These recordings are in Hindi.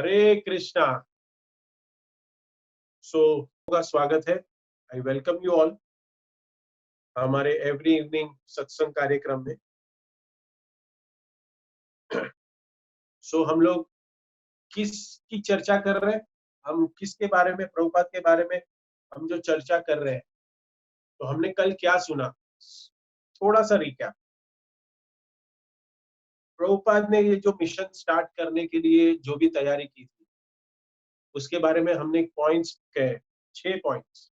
हरे कृष्णा। सो का स्वागत है। आई वेलकम यू ऑल हमारे एवरी इवनिंग सत्संग कार्यक्रम में। हम लोग किसकी चर्चा कर रहे हैं? हम किसके बारे में, प्रभुपाद के बारे में हम जो चर्चा कर रहे हैं। तो हमने कल क्या सुना, थोड़ा सा रिकैप। प्रभुपाद ने ये जो मिशन स्टार्ट करने के लिए जो भी तैयारी की थी उसके बारे में हमने पॉइंट्स कहे, 6 पॉइंट्स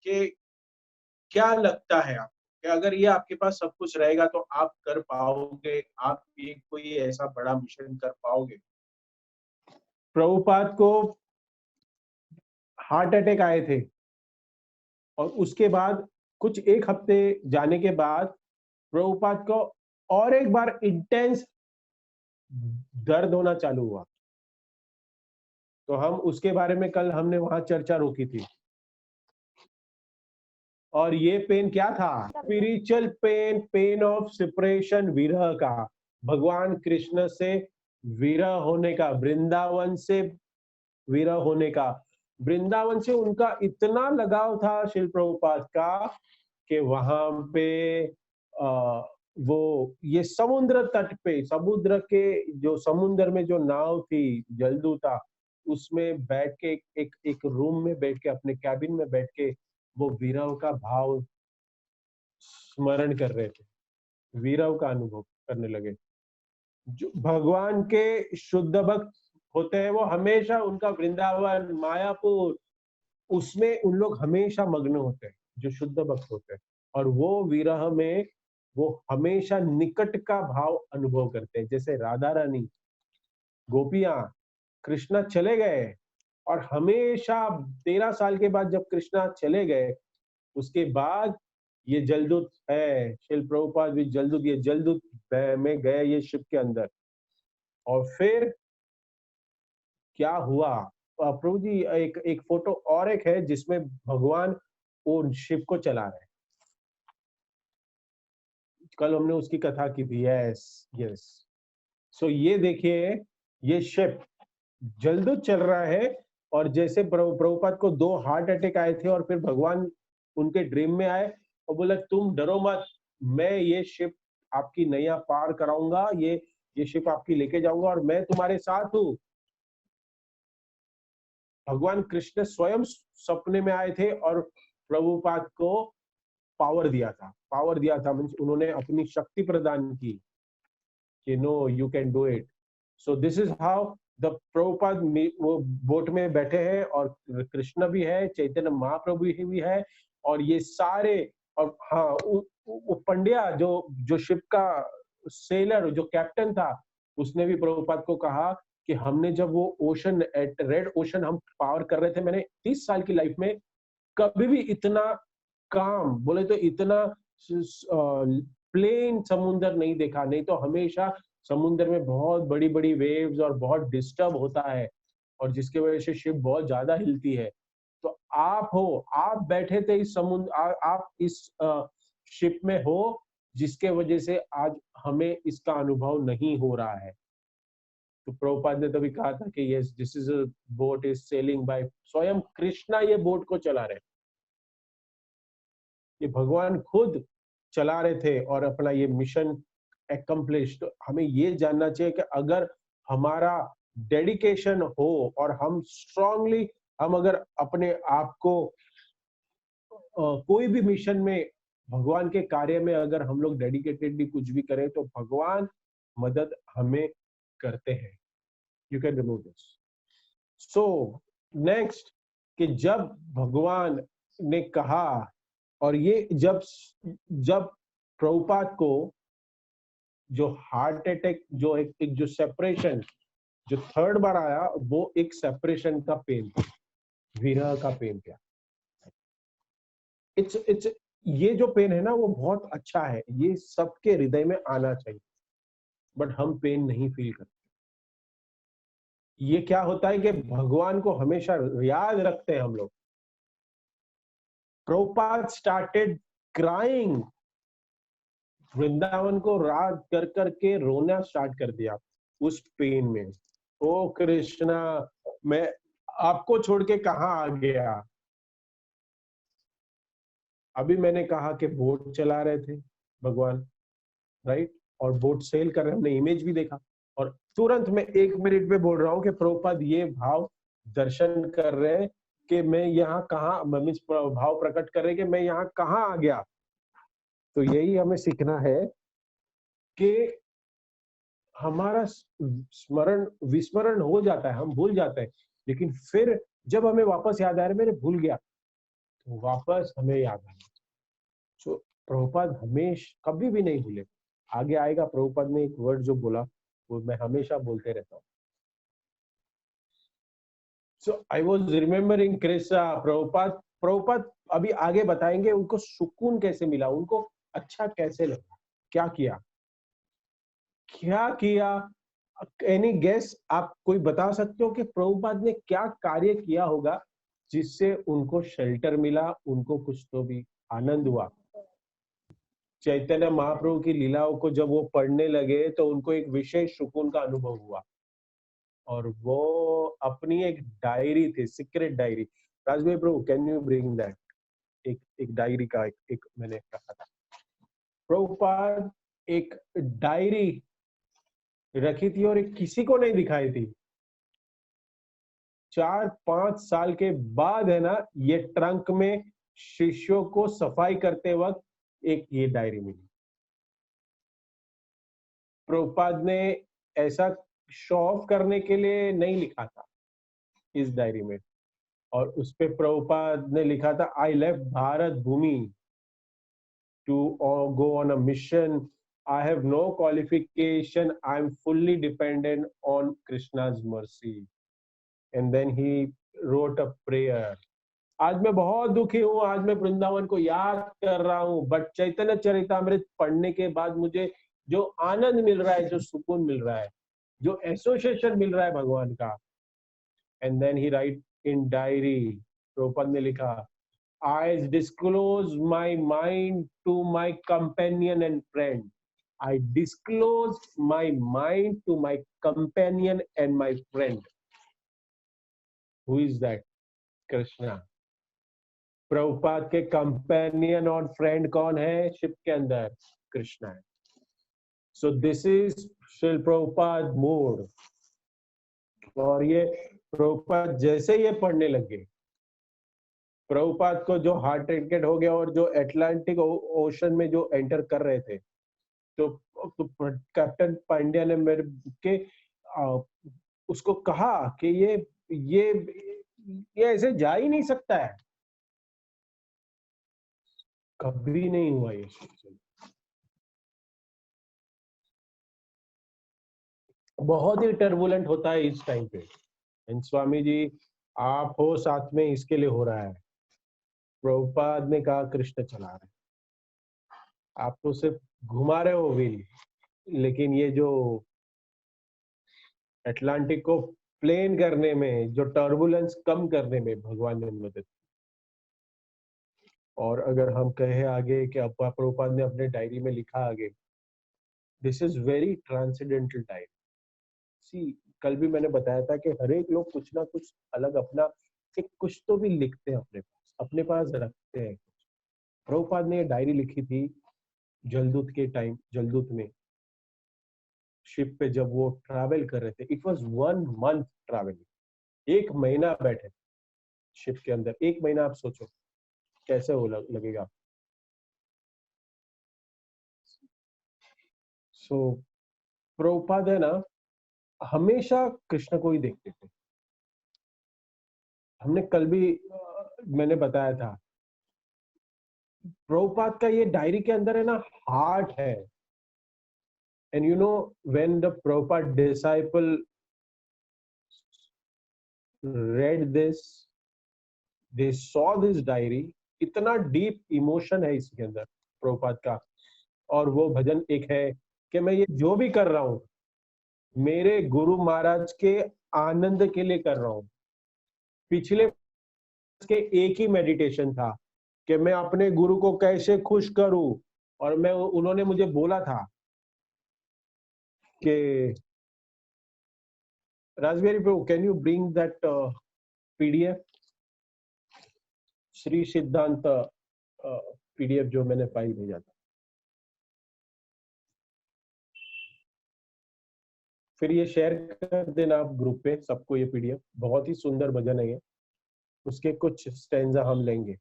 कि क्या लगता है आपको कि अगर ये आपके पास सब कुछ रहेगा तो आप कर पाओगे, आप ये कोई ऐसा बड़ा मिशन कर पाओगे? प्रभुपाद को हार्ट अटैक आए थे और उसके बाद कुछ एक हफ्ते जाने के बाद प्रभुपाद को और एक बार इंटेंस दर्द होना चालू हुआ। तो हम उसके बारे में कल हमने वहां चर्चा रोकी थी। और ये पेन क्या था? Spiritual pain, pain of separation, विरह का, भगवान कृष्ण से विरह होने का, वृंदावन से विरह होने का। वृंदावन से उनका इतना लगाव था शिल प्रभुपाद का कि वहां पे वो ये समुद्र तट पे, समुद्र के जो समुद्र में जो नाव थी जलदूता, उसमें बैठ के एक रूम में बैठ के, अपने कैबिन में बैठ के वो विरह का भाव स्मरण कर रहे थे, विरह का अनुभव करने लगे। जो भगवान के शुद्ध भक्त होते हैं वो हमेशा उनका वृंदावन, मायापुर, उसमें उन लोग हमेशा मग्न होते हैं, जो शुद्ध भक्त होते हैं। और वो विरह में वो हमेशा निकट का भाव अनुभव करते हैं। जैसे राधा रानी, गोपियां, कृष्णा चले गए और हमेशा 13 साल के बाद जब कृष्णा चले गए, उसके बाद ये जलदूत है, शिल प्रभुपाद भी जलदूत, ये जलदूत में गए ये शिप के अंदर। और फिर क्या हुआ? प्रभु जी, एक फोटो और एक है जिसमें भगवान वो शिप को चला रहे हैं। कल हमने उसकी कथा की थी। Yes yes. सो ये देखिए, ये शिप जलदूत चल रहा है। और जैसे प्रभुपाद को 2 हार्ट अटैक आए थे और फिर भगवान उनके ड्रीम में आए और बोला तुम डरो मत, मैं ये शिप आपकी नैया पार कराऊंगा, ये शिप आपकी लेके जाऊंगा और मैं तुम्हारे साथ हूँ। भगवान कृष्ण स्वयं सपने में आए थे और प्रभुपाद को पावर दिया था। पावर दिया था मीन्स उन्होंने अपनी शक्ति प्रदान की कि no, you can do it. So this is how the Prabhupada वो बोट में बैठे हैं और कृष्ण भी है, चैतन्य महाप्रभु भी है और ये सारे। और हाँ, वो पंड्या जो शिप का सेलर, जो कैप्टन था, उसने भी प्रभुपाद को कहा कि हमने जब वो ओशन, रेड ओशन हम पार कर रहे थे, मैंने 30 साल की लाइफ में कभी भी इतना काम, बोले तो इतना प्लेन समुंदर नहीं देखा। नहीं तो हमेशा समुद्र में बहुत बड़ी बड़ी वेव्स और बहुत डिस्टर्ब होता है और जिसकी वजह से शिप बहुत ज्यादा हिलती है। तो आप बैठे थे इस समुद्र, आप इस शिप में हो जिसके वजह से आज हमें इसका अनुभव नहीं हो रहा है। तो प्रभुपाद ने तभी कहा था कि yes, this is a boat is sailing by, स्वयं कृष्णा ये बोट को चला रहे, ये भगवान खुद चला रहे थे और अपना ये मिशन एकम्प्लिश। तो हमें ये जानना चाहिए कि अगर हमारा डेडिकेशन हो और हम स्ट्रांगली, हम अगर अपने आप को कोई भी मिशन में, भगवान के कार्य में अगर हम लोग डेडिकेटेडली कुछ भी करें तो भगवान मदद हमें करते हैं। You can remove this. So next, कि जब भगवान ने कहा, और ये जब जब प्रभुपाद को जो हार्ट अटैक, जो एक जो सेपरेशन, जो थर्ड बार आया, वो एक सेपरेशन का पेन था, विरह का पेन था। इट्स ये जो पेन है ना, वो बहुत अच्छा है, ये सबके हृदय में आना चाहिए, बट हम पेन नहीं फील करते। ये क्या होता है कि भगवान को हमेशा याद रखते हैं हम लोग। प्रभुपाद स्टार्टेड क्राइंग, वृंदावन को रात कर करके रोना स्टार्ट कर दिया उस पेन में। ओ कृष्णा, मैं आपको छोड़ के कहाँ आ गया। अभी मैंने कहा कि बोट चला रहे थे भगवान, राइट, और बोट सेल कर रहे, हमने इमेज भी देखा, और तुरंत मैं 1 मिनट में बोल रहा हूँ कि प्रभुपाद ये भाव दर्शन कर रहे हैं कि मैं यहाँ कहाँ, मीन्स भाव प्रकट कर रहे हैं कि मैं यहाँ कहाँ आ गया। तो यही हमें सीखना है कि हमारा स्मरण विस्मरण हो जाता है, हम भूल जाते हैं, लेकिन फिर जब हमें वापस याद आ रहा है मैंने भूल गया, तो वापस हमें याद आना। तो प्रभुपाद हमेशा कभी भी नहीं भूले। आगे आएगा, प्रभुपाद ने एक वर्ड जो बोला वो मैं हमेशा बोलते रहता हूँ। So I was remembering Krishna, Prabhupada Prabhupada अभी आगे बताएंगे उनको सुकून कैसे मिला, उनको अच्छा कैसे लगा, क्या किया, क्या किया। एनी गेस, आप कोई बता सकते हो कि प्रभुपाद ने क्या कार्य किया होगा जिससे उनको शेल्टर मिला, उनको कुछ तो भी आनंद हुआ। चैतन्य महाप्रभु की लीलाओं को जब वो पढ़ने लगे तो उनको एक विशेष सुकून का अनुभव हुआ, और वो अपनी एक डायरी थी, secret diary. Rajbhai Prabhu, can you bring that, एक डायरी का एक मैंने रखा था। प्रभुपाद एक डायरी रखी थी और एक किसी को नहीं दिखाई थी। 4-5 साल के बाद है ना, ये ट्रंक में शिष्यों को सफाई करते वक्त एक ये डायरी मिली। प्रभुपाद ने ऐसा शो ऑफ करने के लिए नहीं लिखा था इस डायरी में, और उस पे प्रभुपाद ने लिखा था, I left Bharat Bhumi to go on a mission, I have no qualification, I am fully dependent on Krishna's mercy, and then he wrote a prayer. आज मैं बहुत दुखी हूँ, आज मैं वृंदावन को याद कर रहा हूँ, बट चैतन्य चरितामृत पढ़ने के बाद मुझे जो आनंद मिल रहा है, जो सुकून मिल रहा है, जो एसोसिएशन मिल रहा है भगवान का। And then he write in diary, Prabhupada ने लिखा, I disclose my mind to my companion and friend. I disclose my mind to my companion and my friend. Who is that? Krishna. Prabhupada के कंपेनियन और फ्रेंड कौन है शिप के अंदर? कृष्णा है। सो this is Srila Prabhupada mode. और ये प्रभुपाद जैसे ये पढ़ने लगे, प्रभुपाद को जो हार्ट अटैक हो गया और जो अटलांटिक ओशन में जो एंटर कर रहे थे, तो कैप्टन पांड्या ने मेरे के उसको कहा कि ये ये ऐसे जा ही नहीं सकता है, कभी नहीं हुआ ये। बहुत ही टर्बुलेंट होता है इस टाइम पे, एंड स्वामी जी आप हो साथ में, इसके लिए हो रहा है। प्रभुपाद ने कहा कृष्ण चला रहे हैं, आप तो सिर्फ घुमा रहे हो व्हील, लेकिन ये जो अटलांटिक को प्लेन करने में, जो टर्बुलेंस कम करने में भगवान ने मदद। और अगर हम कहें आगे कि अप्पा प्रभुपाद ने अपने डायरी में लिखा आगे, this is very transcendental diary. See, कल भी मैंने बताया था कि हर एक लोग कुछ ना कुछ अलग अपना एक कुछ तो भी लिखते हैं, अपने पास रखते हैं। प्रभुपाद ने ये डायरी लिखी थी जलदूत के टाइम, जलदूत में शिप पे जब वो ट्रैवल कर रहे थे। इट वाज 1 मंथ ट्रैवलिंग, 1 महीना बैठे शिप के अंदर। 1 महीना आप सोचो कैसे हो लगेगा। सो प्रभुपाद है ना, हमेशा कृष्ण को ही देखते थे। हमने कल भी मैंने बताया था, प्रभुपाद का ये डायरी के अंदर है ना हार्ट है। And you know, when the Prabhupada disciple read this, they saw this diary, इतना डीप इमोशन है इसके अंदर प्रभुपाद का। और वो भजन एक है कि मैं ये जो भी कर रहा हूँ मेरे गुरु महाराज के आनंद के लिए कर रहा हूँ। पिछले के एक ही मेडिटेशन था कि मैं अपने गुरु को कैसे खुश करूं, और मैं उन्होंने मुझे बोला था कि Raspberry Pi, can you bring that PDF? Shri सिद्धांत PDF जो मैंने फाइल भेजा था, फिर ये शेयर कर देना आप ग्रुप पे सबको। ये PDF बहुत ही सुंदर भजन है ये, उसके कुछ स्टैंजा हम लेंगे।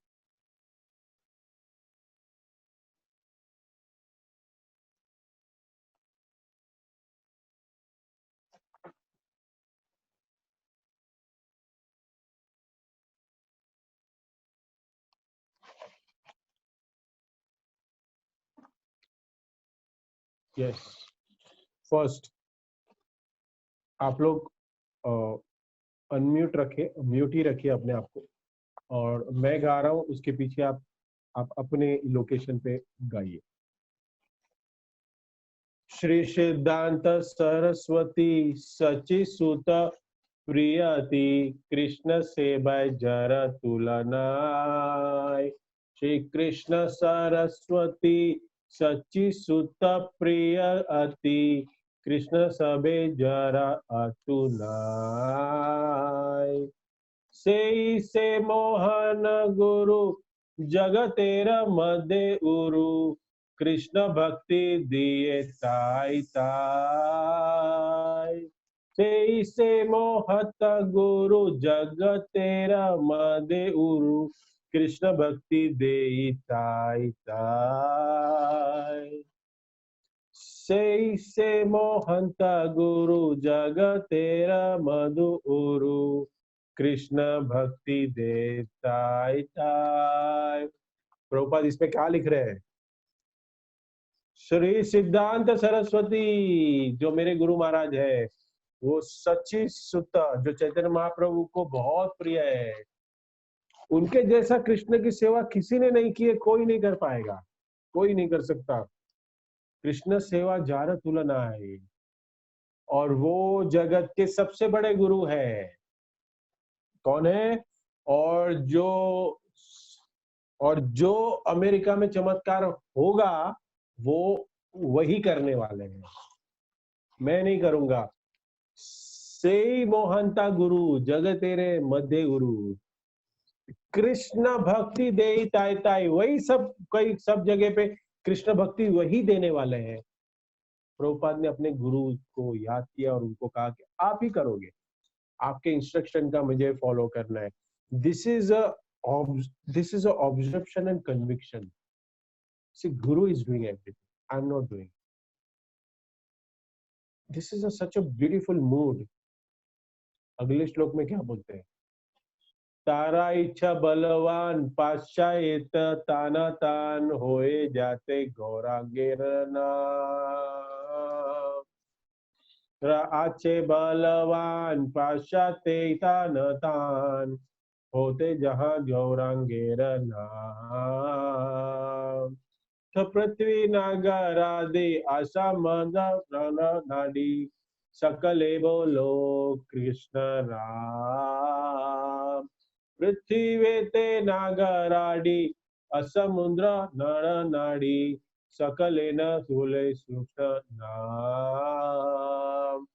यस, फर्स्ट आप लोग अनम्यूट रखिए, म्यूट ही रखिए अपने आप को, और मैं गा रहा हूँ उसके पीछे आप अपने लोकेशन पे गाइए। श्री सिद्धांत सरस्वती सचि सुत प्रियति कृष्ण सेवय जर तुलनाय। श्री कृष्ण सरस्वती सचि सुत प्रियति कृष्ण सबे जरा अतुलाय। से मोहन गुरु जगतेरा मध्य उरु कृष्ण भक्ति दिए ताई ताई। से मोहत गुरु जगतेरा मध्य उरु कृष्ण भक्ति दे ताई ताई। से मोहंत गुरु जगतेरा मधु उरु कृष्ण भक्ति देताय ताय। प्रभुपाद इसमें क्या लिख रहे हैं? श्री सिद्धांत सरस्वती जो मेरे गुरु महाराज है, वो सच्ची सुत जो चैतन्य महाप्रभु को बहुत प्रिय है, उनके जैसा कृष्ण की सेवा किसी ने नहीं की है, कोई नहीं कर पाएगा, कोई नहीं कर सकता। कृष्ण सेवा जार तुलना है, और वो जगत के सबसे बड़े गुरु है। कौन है? और जो अमेरिका में चमत्कार होगा वो वही करने वाले हैं, मैं नहीं करूंगा। से मोहनता गुरु जगत तेरे मध्य गुरु कृष्ण भक्ति दे ताई ताई। वही सब, कई सब जगह पे कृष्ण भक्ति वही देने वाले हैं। प्रभुपाद ने अपने गुरु को याद किया और उनको कहा कि आप ही करोगे, आपके इंस्ट्रक्शन का मुझे फॉलो करना है। This is a observation and conviction. See guru is doing everything, I am not doing. This is such a beautiful mood. अगले श्लोक में क्या बोलते हैं? तारा इच्छा बलवान पाशायत ताना तान होए जाते गौरांगेर आचे बलवान पाशाते तान तान होते जहां गौरांगेर नाम। पृथ्वी नागर आदि आशा मद नाडी सकले बोलो कृष्ण राम। पृथ्वी ते नागराडी असमुद्र नर नाडी सकले न तुले सूक्ष्म नाम।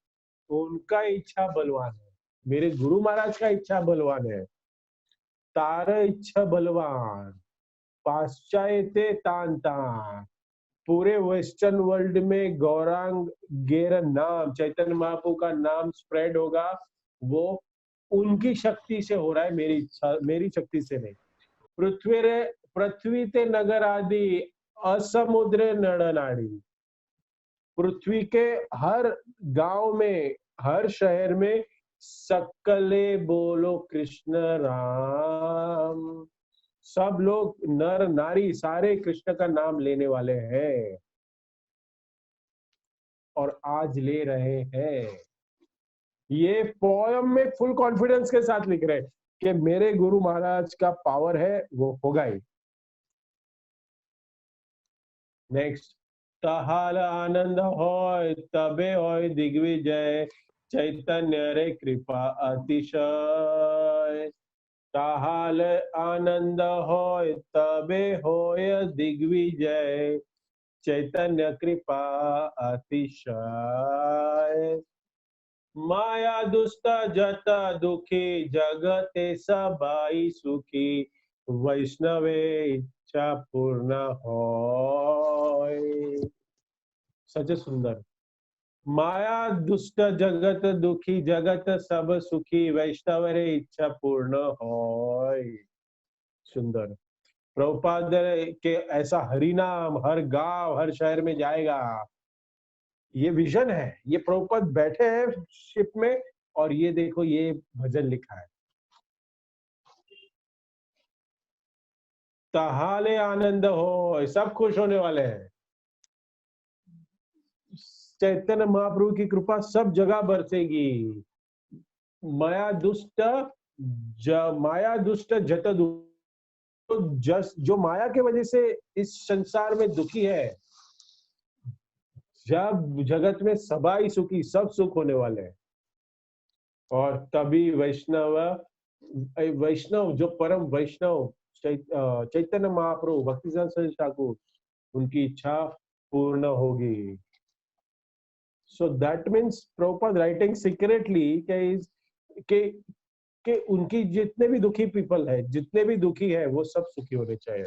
उनका इच्छा बलवान है, मेरे गुरु महाराज का इच्छा बलवान है। तार इच्छा बलवान पाश्चात्य तान तान। पूरे वेस्टर्न वर्ल्ड में गौरांग गेर नाम, चैतन्य महाप्रभु का नाम स्प्रेड होगा, वो उनकी शक्ति से हो रहा है, मेरी इच्छा, मेरी शक्ति से नहीं। पृथ्वी ते नगर आदि असमुद्र नड़नाड़ी। पृथ्वी के हर गांव में, हर शहर में सकले बोलो कृष्ण राम। सब लोग नर नारी सारे कृष्ण का नाम लेने वाले हैं और आज ले रहे हैं। ये पोयम में फुल कॉन्फिडेंस के साथ लिख रहे हैं कि मेरे गुरु महाराज का पावर है, वो होगा ही। नेक्स्ट, तहाल आनंद होय तबे होय दिग्विजय चैतन्य रे कृपा अतिशय। ताहाल आनंद होय तबे होय दिग्विजय चैतन्य कृपा अतिशय। माया दुष्ट जत दुखी जगते सबाई सुखी वैष्णवे इच्छा पूर्ण होय। सच सुंदर। माया दुष्ट जगत दुखी जगत सब सुखी वैष्णव रे इच्छा पूर्ण होय। सुंदर। प्रभुपाद के ऐसा हरि नाम हर गांव हर शहर में जाएगा, ये विजन है। ये प्रभुपाद बैठे हैं शिप में और ये देखो ये भजन लिखा है, तहाले आनंद हो, सब खुश होने वाले हैं। चैतन्य महाप्रभु की कृपा सब जगह बरसेगी। माया दुष्ट माया दुष्ट जत तो जो माया के वजह से इस संसार में दुखी है, जब जगत में सबाई सुखी, सब सुख होने वाले हैं। और तभी वैष्णव वैष्णव जो परम वैष्णव चैतन्य महाप्रभु भक्तिसिद्धांत सरस्वती ठाकुर, उनकी इच्छा पूर्ण होगी। So that means Prabhupada writing secretly के कि उनकी जितने भी दुखी पीपल है, जितने भी दुखी है, वो सब सुखी होने चाहिए।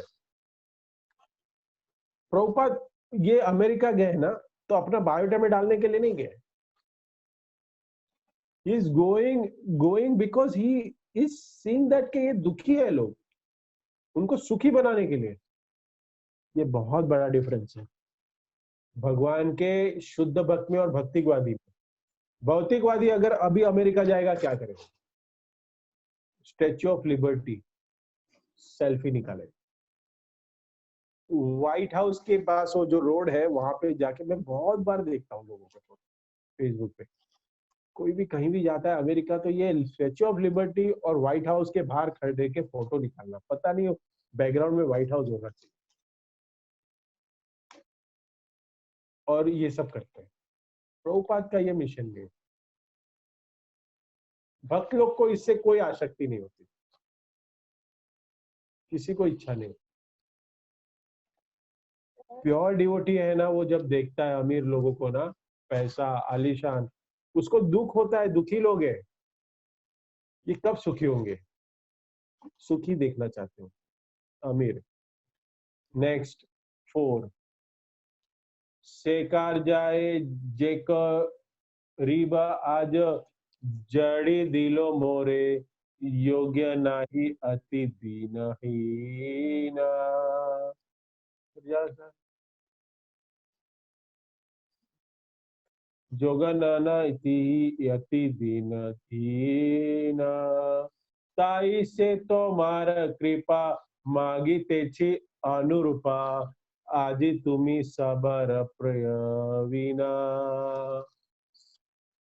प्रभुपाद ये अमेरिका गए ना तो अपना बायोडाटा में डालने के लिए नहीं गए। He is going because he is seeing that के ये दुखी है लोग, उनको सुखी बनाने के लिए। ये बहुत बड़ा डिफरेंस है भगवान के शुद्ध भक्त में और भक्तिवादी में। भौतिकवादी अगर अभी अमेरिका जाएगा क्या करेगा? स्टैच्यू ऑफ लिबर्टी सेल्फी निकाले, व्हाइट हाउस के पास वो जो रोड है वहां पे जाके मैं बहुत बार देखता हूँ लोगों को फेसबुक पे, कोई भी कहीं भी जाता है अमेरिका तो ये स्टैच्यू ऑफ लिबर्टी और व्हाइट हाउस के बाहर खड़े के फोटो निकालना, पता नहीं बैकग्राउंड में व्हाइट हाउस होना चाहिए, और ये सब करते हैं। प्रभुपाद का ये मिशन है। भक्त लोग को इससे कोई आसक्ति नहीं होती, किसी को इच्छा नहीं। प्योर डिवोटी है ना, वो जब देखता है अमीर लोगों को ना, पैसा आलीशान, उसको दुख होता है, दुखी लोग हैं, ये कब सुखी होंगे? सुखी देखना चाहते हो अमीर। नेक्स्ट 4, सेकार जाए जेक रीबा आज जड़ी दिलो मोरे योग्य नाही अति दीनहीन। जोगनन इति यति दीन दीन ताई से तो मार कृपा मागी तेची अनुरूपा आजी तुम्ही सबर प्रयविना।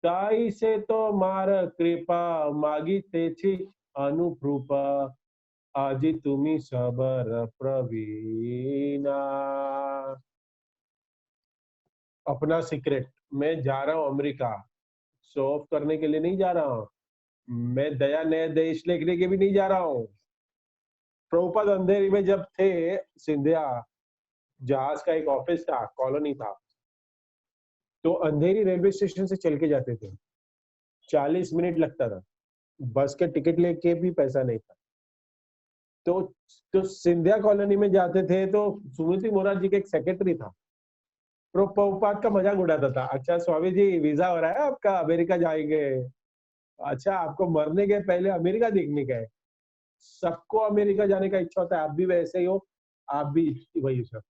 ताई से तो मार कृपा मागी तेची अनुरूपा आजी तुम्ही सबर प्रवीणा। अपना सीक्रेट, मैं जा रहा हूँ अमेरिका, शो ऑफ करने के लिए नहीं जा रहा हूँ, मैं दया नया देश लिखने के भी नहीं जा रहा हूँ। प्रभुपाद अंधेरी में जब थे सिंधिया, जहाज का एक ऑफिस था, कॉलोनी था, तो अंधेरी रेलवे स्टेशन से चल के जाते थे, 40 मिनट लगता था, बस के टिकट लेके भी पैसा नहीं था। तो सिंधिया कॉलोनी में जाते थे तो सुमिति मोरार जी के एक सेक्रेटरी था, प्रभुपाद का मजाक उड़ाता था, अच्छा स्वामी जी वीजा हो रहा है आपका, अमेरिका जाएंगे, अच्छा आपको मरने के पहले अमेरिका देखने का है। सबको अमेरिका जाने का इच्छा होता है, आप भी वैसे ही हो, आप भी वही सब।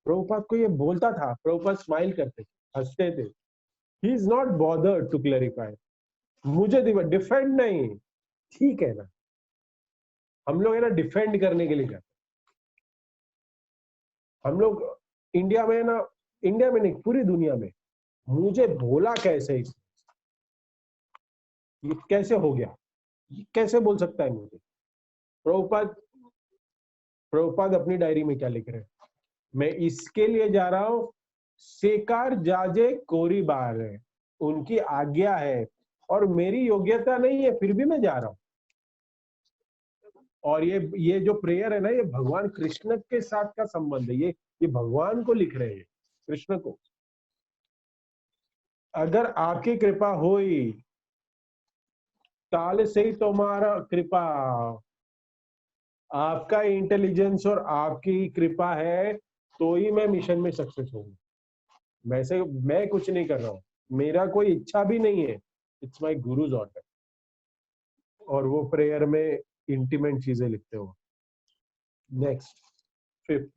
प्रभुपाद को ये बोलता था, प्रभुपाद स्माइल करते थे, हंसते थे। He is not bothered to clarify, मुझे डिफेंड नहीं, ठीक है ना, हम लोग है ना डिफेंड करने के लिए जाते, हम लोग इंडिया में ना, इंडिया में नहीं पूरी दुनिया में, मुझे भोला कैसे, ये कैसे हो गया, ये कैसे बोल सकता है मुझे? प्रभुपाद प्रभुपाद अपनी डायरी में क्या लिख रहे हैं, मैं इसके लिए जा रहा हूं, सेकार जाजे कोरी बार है, उनकी आज्ञा है और मेरी योग्यता नहीं है, फिर भी मैं जा रहा हूं। और ये जो प्रेयर है ना, ये भगवान कृष्ण के साथ का संबंध है, ये भगवान को लिख रहे हैं, कृष्ण को। अगर आपकी कृपा हुई ताल से ही तुम्हारा कृपा, आपका इंटेलिजेंस और आपकी कृपा है तो ही मैं मिशन में सक्सेस होऊंगा। वैसे मैं कुछ नहीं कर रहा हूँ, मेरा कोई इच्छा भी नहीं है, इट्स माय गुरुज ऑर्डर। और वो प्रेयर में इंटीमेट चीजें लिखते हो। नेक्स्ट, फिफ्थ,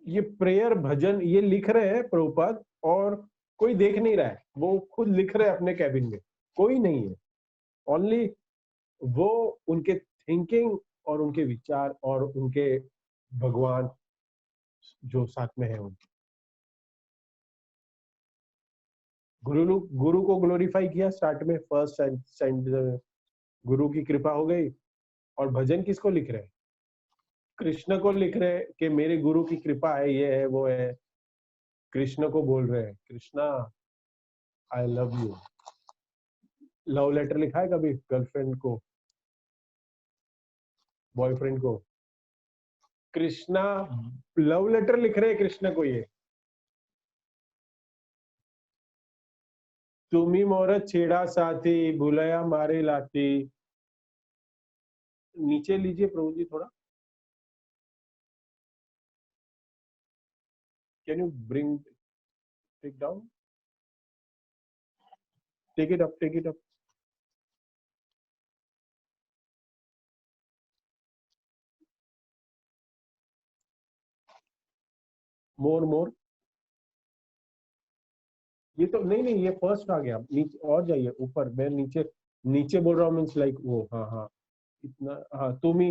ये प्रेयर भजन ये लिख रहे हैं प्रभुपाद, और कोई देख नहीं रहा है, वो खुद लिख रहे हैं अपने कैबिन में, कोई नहीं है, ओनली वो उनके थिंकिंग और उनके विचार और उनके भगवान जो साथ में है उनके। गुरु को ग्लोरीफाई किया स्टार्ट में, फर्स्ट गुरु की कृपा हो गई। और भजन किसको लिख रहे हैं? कृष्ण को लिख रहे हैं कि मेरे गुरु की कृपा है, ये है वो है। कृष्ण को बोल रहे हैं, Krishna I love you. Love letter लिखा है कभी गर्लफ्रेंड को, बॉयफ्रेंड को? कृष्णा लव लेटर लिख रहे हैं कृष्ण को ये। तुम्ही मोर छेड़ा साथी, भूलया मारे लाती। नीचे लीजिए प्रभु जी थोड़ा, can you bring take down, take it up, take it up. More more, ये तो नहीं नहीं, ये फर्स्ट आ गया, नीचे और जाइए ऊपर, मैं नीचे नीचे बोल रहा हूँ, मीन्स लाइक वो, हाँ हाँ इतना, हाँ तुम्ही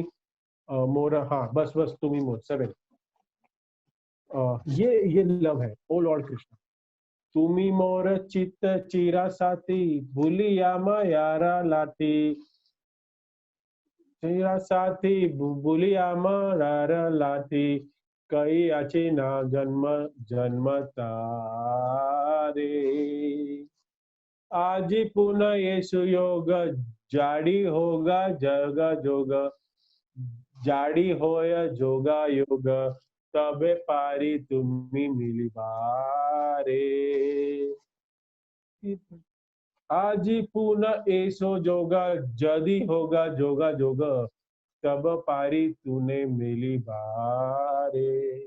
मोर, हाँ बस बस तुम्ही मोर 7। ये लव है, ओ लॉर्ड कृष्ण। तुम्ही मोर चित्त चीरा साथी, भूलिया यारा लाती। चीरा साथी भूलिया यारा लाती, कई अच्छे ना जन्म जन्म तारे। आज पुनः येसु योग, जाड़ी होगा जग जोग, जाड़ी होय जोगा योग, तबे पारी तुम्ही मिली बारे। आज पुनः ऐसो जोगा, जदी होगा जोगा जोग, तब पारी तूने मिली बारे।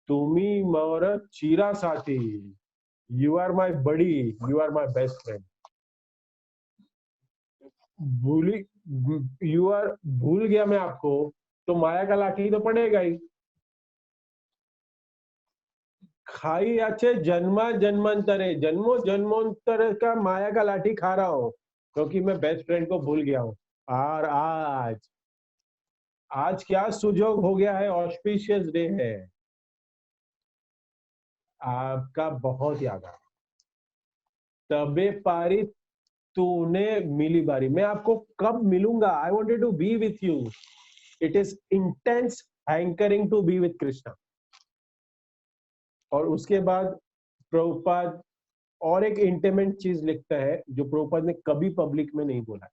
तुम्ही मोर चीरा साथी, you are my buddy, you are my best friend. भूली, यू आर, भूल गया मैं आपको तो माया का लाठी तो पड़ेगा ही। खाई अच्छे जन्मा जन्मांतरे, जन्मों जन्मांतर का माया का लाठी खा रहा हूँ, क्योंकि मैं बेस्ट फ्रेंड को भूल गया हूँ। और आज, आज क्या सुजोग हो गया है, ऑस्पिशियस डे है, आपका बहुत याद आ, तबे पारी तूने मिली बारी। मैं आपको कब मिलूंगा, I wanted to be with you, it is intense hankering to be with Krishna. और उसके बाद प्रभुपाद और एक इंटीमेट चीज लिखता है जो प्रभुपाद ने कभी पब्लिक में नहीं बोला,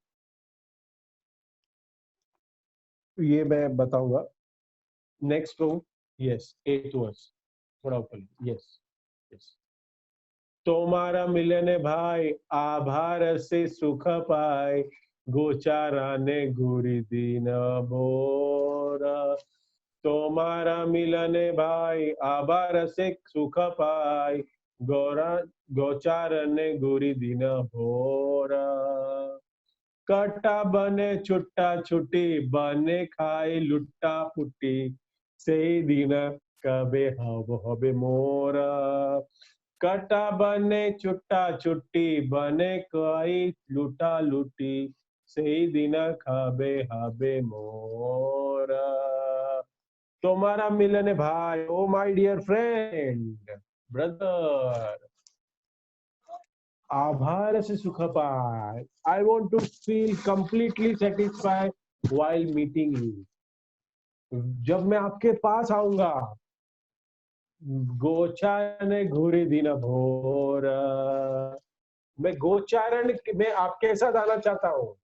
ये मैं बताऊंगा नेक्स्ट प्रभु। यस 8th वर्स, थोड़ा ऊपर, यस यस। तुम्हारा मिलने भाई, आभार से सुख पाए, गोचारा ने गुरी दीन बोरा। तुम्हारा मिलने भाई, आभार से सुख पाए, गौरा गोचार ने गुरी दिन भोरा। कटा बने छुट्टा छुट्टी, बने खाए लुट्टा पुट्टी, से दिन कबे हब हबे मोरा। कटा बने छुट्टा छुट्टी, बने खाई लुटा लुटी, से दिन खाबे हबे मोरा। तुम्हारा मिलन भाई, oh my dear friend, brother, आभार से सुख पाए, I want to feel completely satisfied while meeting you. जब मैं आपके पास आऊंगा, गोचारण घूरी दिन भोर, मैं गोचारण में आपके साथ आना चाहता हूँ।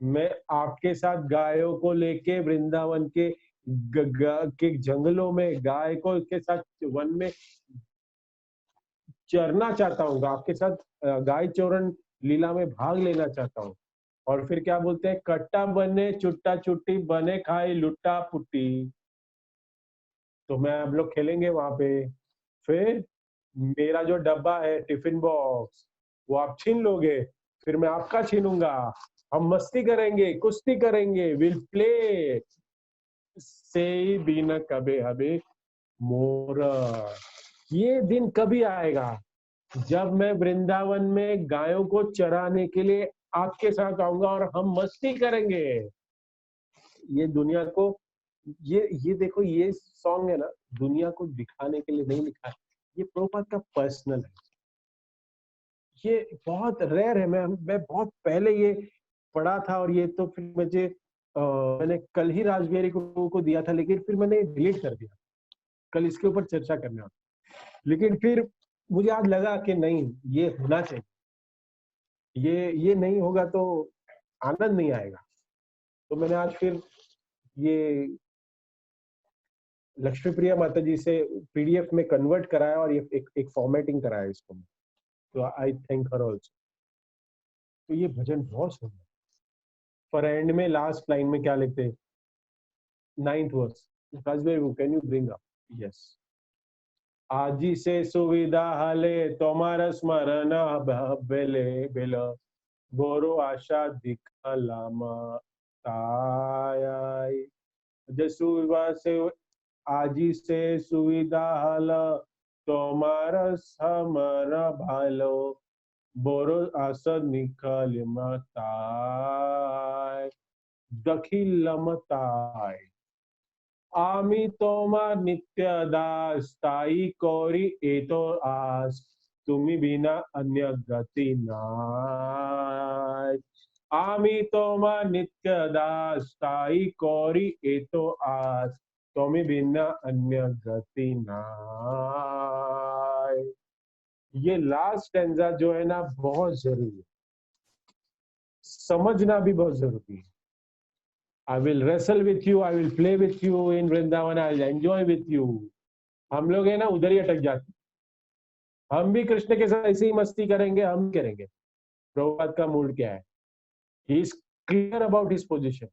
मैं आपके साथ गायों को लेके वृंदावन के के जंगलों में गाय को के साथ वन में चरना चाहता हूँ, आपके साथ गाय चोरन लीला में भाग लेना चाहता हूँ। और फिर क्या बोलते हैं, कट्टा बने चुट्टा चुट्टी बने खाई लुट्टा पुट्टी। तो मैं हम लोग खेलेंगे वहां पे। फिर मेरा जो डब्बा है टिफिन बॉक्स, वो आप छीन लोगे, फिर मैं आपका छीनूंगा। हम मस्ती करेंगे, कुश्ती करेंगे, विल प्ले से बिन कबे हबे मोरा। ये दिन कभी आएगा जब मैं वृंदावन में गायों को चराने के लिए आपके साथ आऊंगा और हम मस्ती करेंगे। ये दुनिया को, ये देखो, ये सॉन्ग है ना, दुनिया को दिखाने के लिए नहीं लिखा है, ये प्रभुपाद का पर्सनल है। ये बहुत रेयर है। मैं बहुत पहले ये पढ़ा था और ये तो फिर मैंने कल ही राजबिहारी को दिया था, लेकिन फिर मैंने डिलीट कर दिया। कल इसके ऊपर चर्चा करना, लेकिन फिर मुझे आज लगा कि नहीं, ये होना चाहिए। ये नहीं होगा तो आनंद नहीं आएगा। तो मैंने आज फिर ये लक्ष्मी प्रिया माता जी से पीडीएफ में कन्वर्ट कराया और ये एक फॉर्मेटिंग कराया इसको। तो आई थैंक हर ऑल्सो। तो ये भजन बहुत सुंदर। पर एंड में लास्ट लाइन में क्या लिखते, 9th वर्स, राजबेरी can you bring up? Yes. आजी से सुविधा हाले तोमार स्मरण बेले बेल गोरो आशा दिखलामा ताय। जसुवा से आजी से सुविधा हाल तोमार समर भालो बोरो आसद निखलमताय दखिलमताय। आमी तोमार नित्य दास ताई कोरी एतो आस तुम्ही बिना अन्य गति नाय। आमी तोमार नित्य दास ताई कोरी एतो आस तुम्ही बिना अन्य गति नाय। ये लास्ट स्टैंजा जो है ना, बहुत जरूरी है, समझना भी बहुत जरूरी है। I will wrestle with you, I will play with you in Vrindavan, I will enjoy with you। हम लोग है ना उधर ही अटक जाते। हम भी कृष्ण के साथ ऐसे ही मस्ती करेंगे, हम करेंगे। प्रभुपाद का मूड क्या है? He is clear about his position।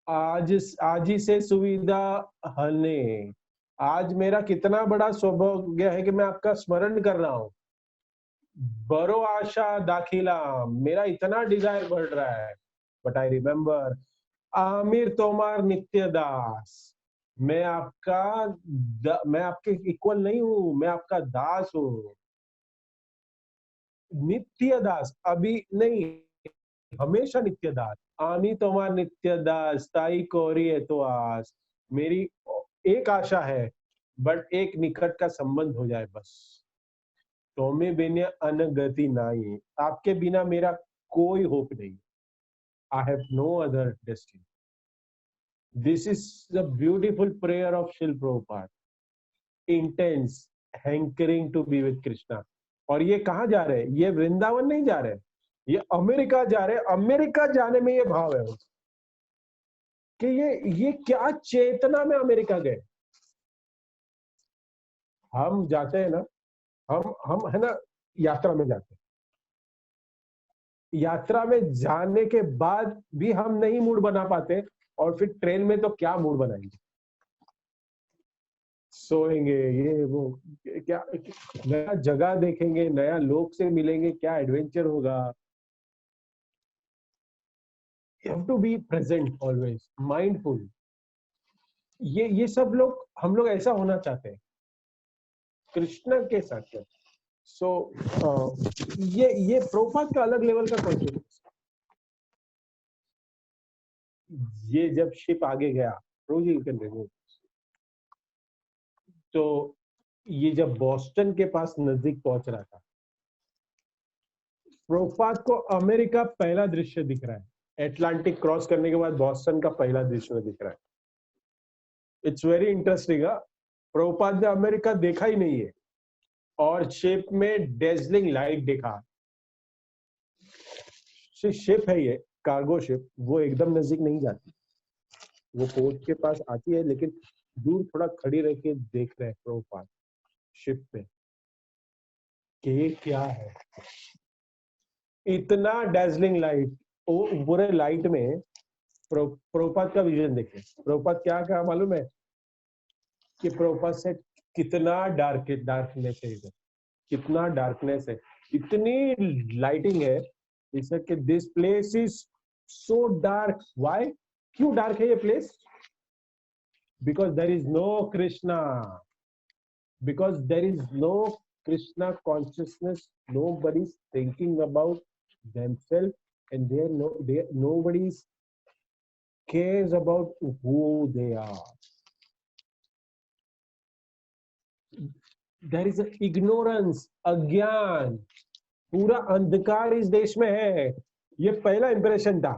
आज ही से सुविधा हने, आज मेरा कितना बड़ा सौभाग्य है कि मैं आपका स्मरण कर रहा हूँ। बरो आशा दाखिला, मेरा इतना डिजायर बढ़ रहा है। बट आई रिमेम्बर आमिर तोमार नित्य दास, मैं आपके इक्वल नहीं हूं, मैं आपका दास हूं। नित्य दास, अभी नहीं, हमेशा नित्य दास। आमी तोमार नित्य दास ताई कोरी है तो आस। मेरी एक आशा है, बट एक निकट का संबंध हो जाए बस। तोमे बिना अनगति नहीं, आपके बिना मेरा कोई होप नहीं। I have no other destiny। This is the beautiful prayer of Srila Prabhupada। Intense, hankering to be with Krishna। और ये कहाँ जा रहे हैं? ये वृंदावन नहीं जा रहे, ये अमेरिका जा रहे हैं। अमेरिका जाने में ये भाव है कि ये क्या चेतना में अमेरिका गए। हम जाते हैं ना, हम है ना, यात्रा में जाते हैं। यात्रा में जाने के बाद भी हम नहीं मूड बना पाते, और फिर ट्रेन में तो क्या मूड बनाएंगे? सोएंगे, ये वो, क्या नया जगह देखेंगे, नया लोग से मिलेंगे, क्या एडवेंचर होगा। You have to be present always, mindful. ये सब लोग, हम लोग ऐसा होना चाहते हैं कृष्ण के साथ। सो ये प्रभुपाद का अलग लेवल का कॉन्शियसनेस। ये जब शिप आगे गया, रोज यू कैन रिमूव, तो ये जब बॉस्टन के पास नजदीक पहुंच रहा था, प्रभुपाद को अमेरिका पहला दृश्य दिख रहा है। एटलांटिक क्रॉस करने के बाद बॉस्टन का पहला दृश्य दिख रहा है। It's very interesting. प्रभुपाद ने अमेरिका देखा ही नहीं है, और शिप में डेजलिंग लाइट देखा। शिप है ये, कार्गो शिप, वो एकदम नजदीक नहीं जाती। वो पोर्ट के पास आती है, लेकिन दूर थोड़ा खड़ी रह के देख रहे हैं प्रभुपाद शिप पे कि ये क्या है। इतना डैजलिंग लाइट, वो पूरे लाइट में प्रभुपाद का विजन देखिए। प्रभुपाद क्या कहा मालूम है कि प्रभुपाद से कितना डार्कनेस है इधर, कितना डार्कनेस है, इतनी लाइटिंग है। जैसे कि this place is so dark. Why? क्यों डार्क है ये place? Because there is no Krishna, because there is no Krishna consciousness. Nobody is thinking about themselves, and nobody cares about who they are. There is an ignorance, अज्ञान, पूरा अंधकार इस देश में है। ये पहला इंप्रेशन था।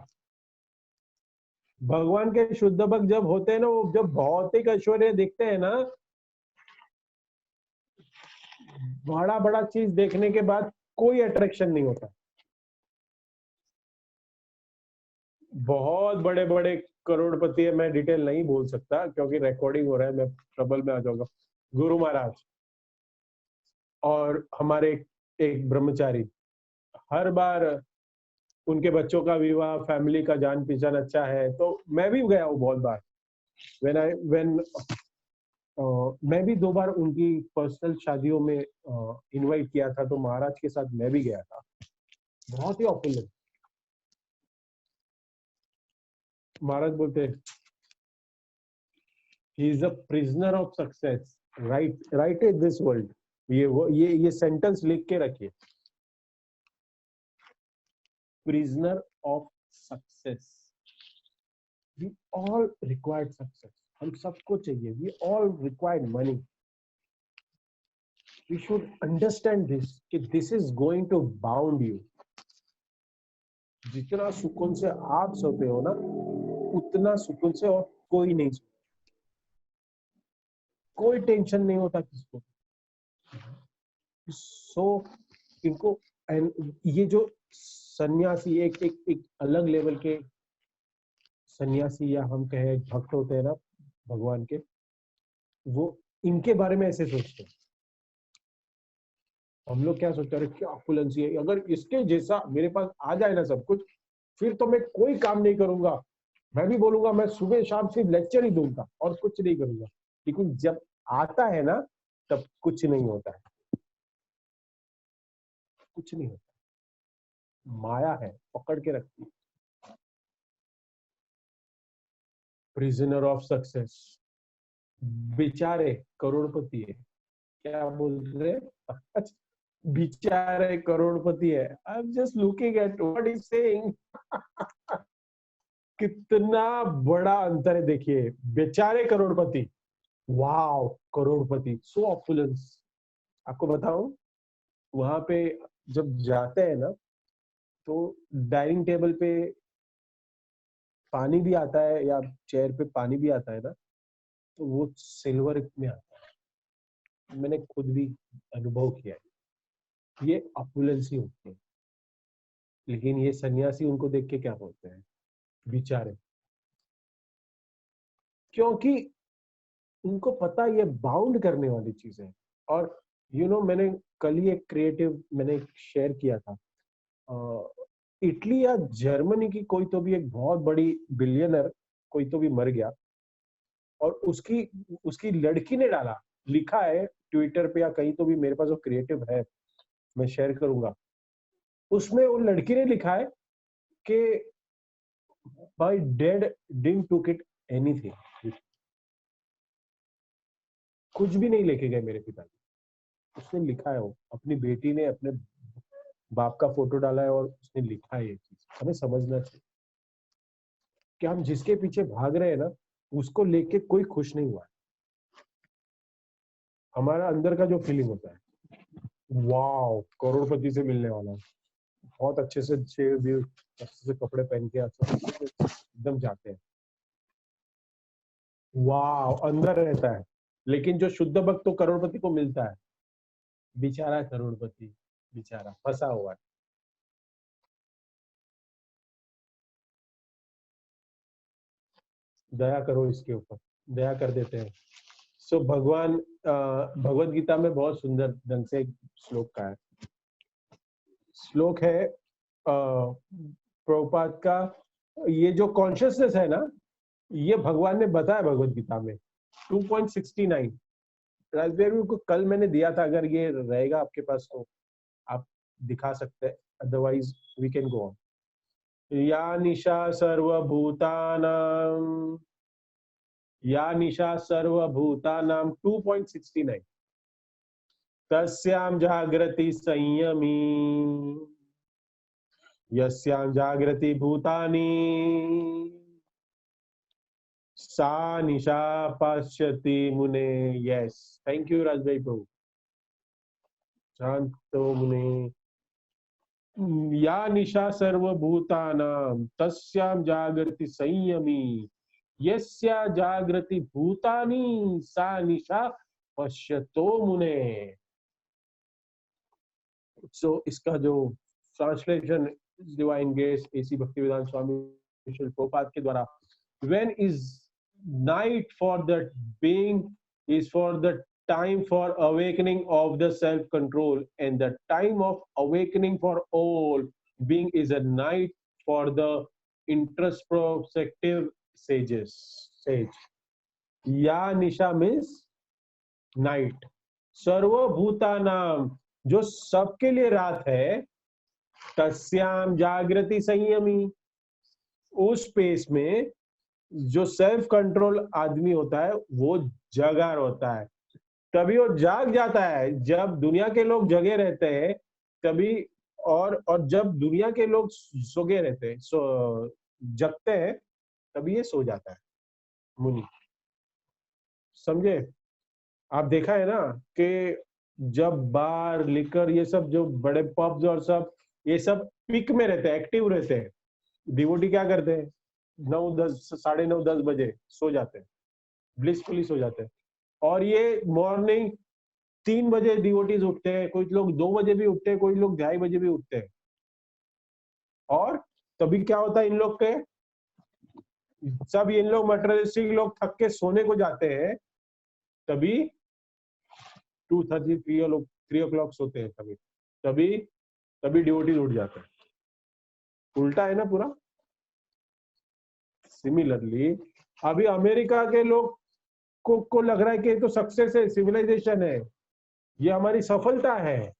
भगवान के शुद्ध भक्त जब होते हैं ना, वो जब भौतिक ऐश्वर्य देखते हैं ना, बड़ा बड़ा चीज देखने के बाद कोई अट्रैक्शन नहीं होता। बहुत बड़े बड़े करोड़पति है, मैं डिटेल नहीं बोल सकता क्योंकि रिकॉर्डिंग हो रहा है, मैं ट्रबल में आ जाऊंगा। गुरु महाराज और हमारे एक ब्रह्मचारी, हर बार उनके बच्चों का विवाह, फैमिली का जान पहचान अच्छा है, तो मैं भी गया हूँ बहुत बार। व्हेन मैं भी 2 बार उनकी पर्सनल शादियों में इनवाइट किया था, तो महाराज के साथ मैं भी गया था। बहुत ही ऑपुलेंट। महाराज बोलते हैं he is a prisoner of success, right in this world. ये सेंटेंस लिख के रखिए, prisoner of success. We all required success, हम सबको चाहिए। We all required money. We should understand this कि this is going to bound you. जितना सुकून से आप सोते हो ना, उतना सुकून से और कोई नहीं सोता। कोई टेंशन नहीं होता किसको। सो इनको, ये जो सन्यासी एक अलग लेवल के सन्यासी या हम कहें भक्त होते हैं ना भगवान के, वो इनके बारे में ऐसे सोचते हैं। हम लोग क्या सोचते हैं, अरे क्या ऑपुलेंसी है, अगर इसके जैसा मेरे पास आ जाए ना सब कुछ, फिर तो मैं कोई काम नहीं करूंगा। मैं भी बोलूंगा मैं सुबह शाम सिर्फ लेक्चर ही दूंगा और कुछ नहीं करूंगा। लेकिन जब आता है ना, तब कुछ नहीं होता है, कुछ नहीं होता। माया है, पकड़ के रखती है। Prisoner of success. बेचारे करोड़पति है, क्या बोल रहे? अच्छा, बेचारे करोड़पति है। I am just looking at what is saying. कितना बड़ा अंतर है देखिए। बेचारे करोड़पति, वाव, करोड़पति, सो ऑपुलेंस। आपको बताऊं, वहां पे जब जाते हैं ना, तो डाइनिंग टेबल पे पानी भी आता है, या चेयर पे पानी भी आता है ना, तो वो सिल्वर में आता है। मैंने खुद भी अनुभव किया है। ये ऑपुलेंस ही होती है। लेकिन ये सन्यासी उनको देख के क्या बोलते हैं, बेचारे। क्योंकि उनको पता ये बाउंड करने वाली चीज है। और मैंने कल ही एक क्रिएटिव मैंने शेयर किया था। इटली या जर्मनी की कोई तो भी एक बहुत बड़ी बिलियनर कोई तो भी मर गया, और उसकी उसकी लड़की ने डाला, लिखा है ट्विटर पे या कहीं तो भी, मेरे पास वो क्रिएटिव है, मैं शेयर करूंगा। उसमें वो लड़की ने लिखा है कि my dad didn't took it anything, कुछ भी नहीं लेके गए मेरे पिताजी। उसने लिखा है, वो अपनी बेटी ने अपने बाप का फोटो डाला है और उसने लिखा है ये चीज। हमें समझना चाहिए कि हम जिसके पीछे भाग रहे हैं ना, उसको लेके कोई खुश नहीं हुआ है। हमारा अंदर का जो फीलिंग होता है, वाओ, करोड़पति से मिलने वाला है, बहुत अच्छे से शेव भी, अच्छे से कपड़े पहन के एकदम जाते हैं, वाह, अंदर रहता है। लेकिन जो शुद्ध भक्त तो करोड़पति को मिलता है, बेचारा करोड़पति, बेचारा फंसा हुआ है। दया करो इसके ऊपर, दया कर देते हैं। सो भगवान भगवत गीता में बहुत सुंदर ढंग से एक श्लोक का है, श्लोक है प्रभुपाद का। ये जो कॉन्शियसनेस है ना, ये भगवान ने बताया भगवत गीता में 2.69। राजदेव को कल मैंने दिया था, अगर ये रहेगा आपके पास तो आप दिखा सकते हैं, otherwise we can go on. या निशा सर्वभूतानां, या निशा सर्वभूतानां 2.69, तस्यां जागृति संयमी, यस्यां जागृति भूतानि, सा निशा पश्यति मुने। यस, थैंक यू राजभाई प्रभु। शांतो मुने। या निशा सर्वभूतानां तस्यां जागृति संयमी, यस्या जागृति भूतानि सा निशा पश्यतो मुने। सो इसका जो translation divine grace A C Bhaktivedanta Swami Shri Prabhupada के द्वारा, when is night for the being is for the time for awakening of the self control, and the time of awakening for all being is a night for the introspective sage. या निशा means night, सर्वभूतानाम जो सबके लिए रात है, तस्याम जागृति संयमी उस स्पेस में जो सेल्फ कंट्रोल आदमी होता है वो जगा होता है, तभी वो जाग जाता है। जब दुनिया के लोग जगे रहते हैं तभी, और जब दुनिया के लोग सोगे रहते हैं, जगते हैं, तभी ये सो जाता है मुनि। समझे? आप देखा है ना कि जब बार लिकर ये सब जो बड़े पब्स और सब ये सब पीक में रहते हैं, एक्टिव रहते हैं, डिवोटी क्या करते हैं 9-10 9:30 बजे सो जाते हैं, ब्लिसफुली सो जाते हैं। और ये मॉर्निंग 3 बजे डिवोटीज उठते हैं, कोई लोग 2 बजे भी उठते हैं, कोई लोग 2:30 बजे भी उठते हैं। और तभी क्या होता है, इन लोग के सब इन लोग मटेरियलिस्टिक लोग थक के सोने को जाते हैं, तभी 2:30 3 o'clock सोते हैं, तभी डिवोटीज उठ जाते हैं। उल्टा है ना पूरा। सिमिलरली अभी अमेरिका के लोग को लग रहा है कि ये तो सक्सेस है, सिविलाइजेशन है, ये हमारी सफलता है,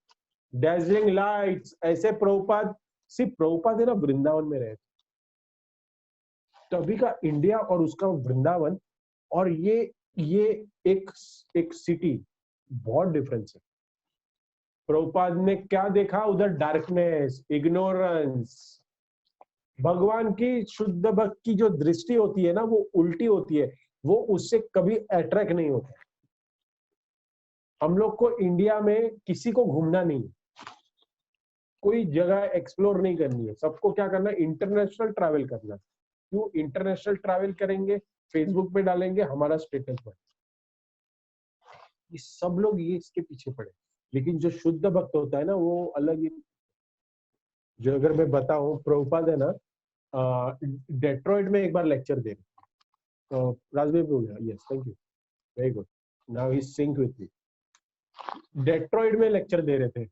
डैजलिंग लाइट्स, ऐसे प्रभुपाद, सिर्फ प्रभुपाद है ना वृंदावन में रहे, तभी का इंडिया और उसका वृंदावन, और ये एक सिटी, बहुत डिफरेंस है। प्रभुपाद ने क्या देखा उधर? Darkness, ignorance. भगवान की शुद्ध भक्त की जो दृष्टि होती है ना, वो उल्टी होती है, वो उससे कभी अट्रैक्ट नहीं होता। हम लोग को इंडिया में किसी को घूमना नहीं, कोई जगह एक्सप्लोर नहीं करनी है, सबको क्या करना है? इंटरनेशनल ट्रैवल करना। क्यों इंटरनेशनल ट्रैवल करेंगे? फेसबुक पे डालेंगे, हमारा स्टेटस बढ़े। ये सब लोग ये इसके पीछे पड़े, लेकिन जो शुद्ध भक्त होता है ना, वो अलग ही। जो अगर मैं बताऊं, प्रभुपाद है ना डेट्रॉइट में एक बार लेक्चर दे रहे, तो राजवीर बोल रहा, yes thank you, very good, now he sing with me. Detroit में लेक्चर दे रहे थे।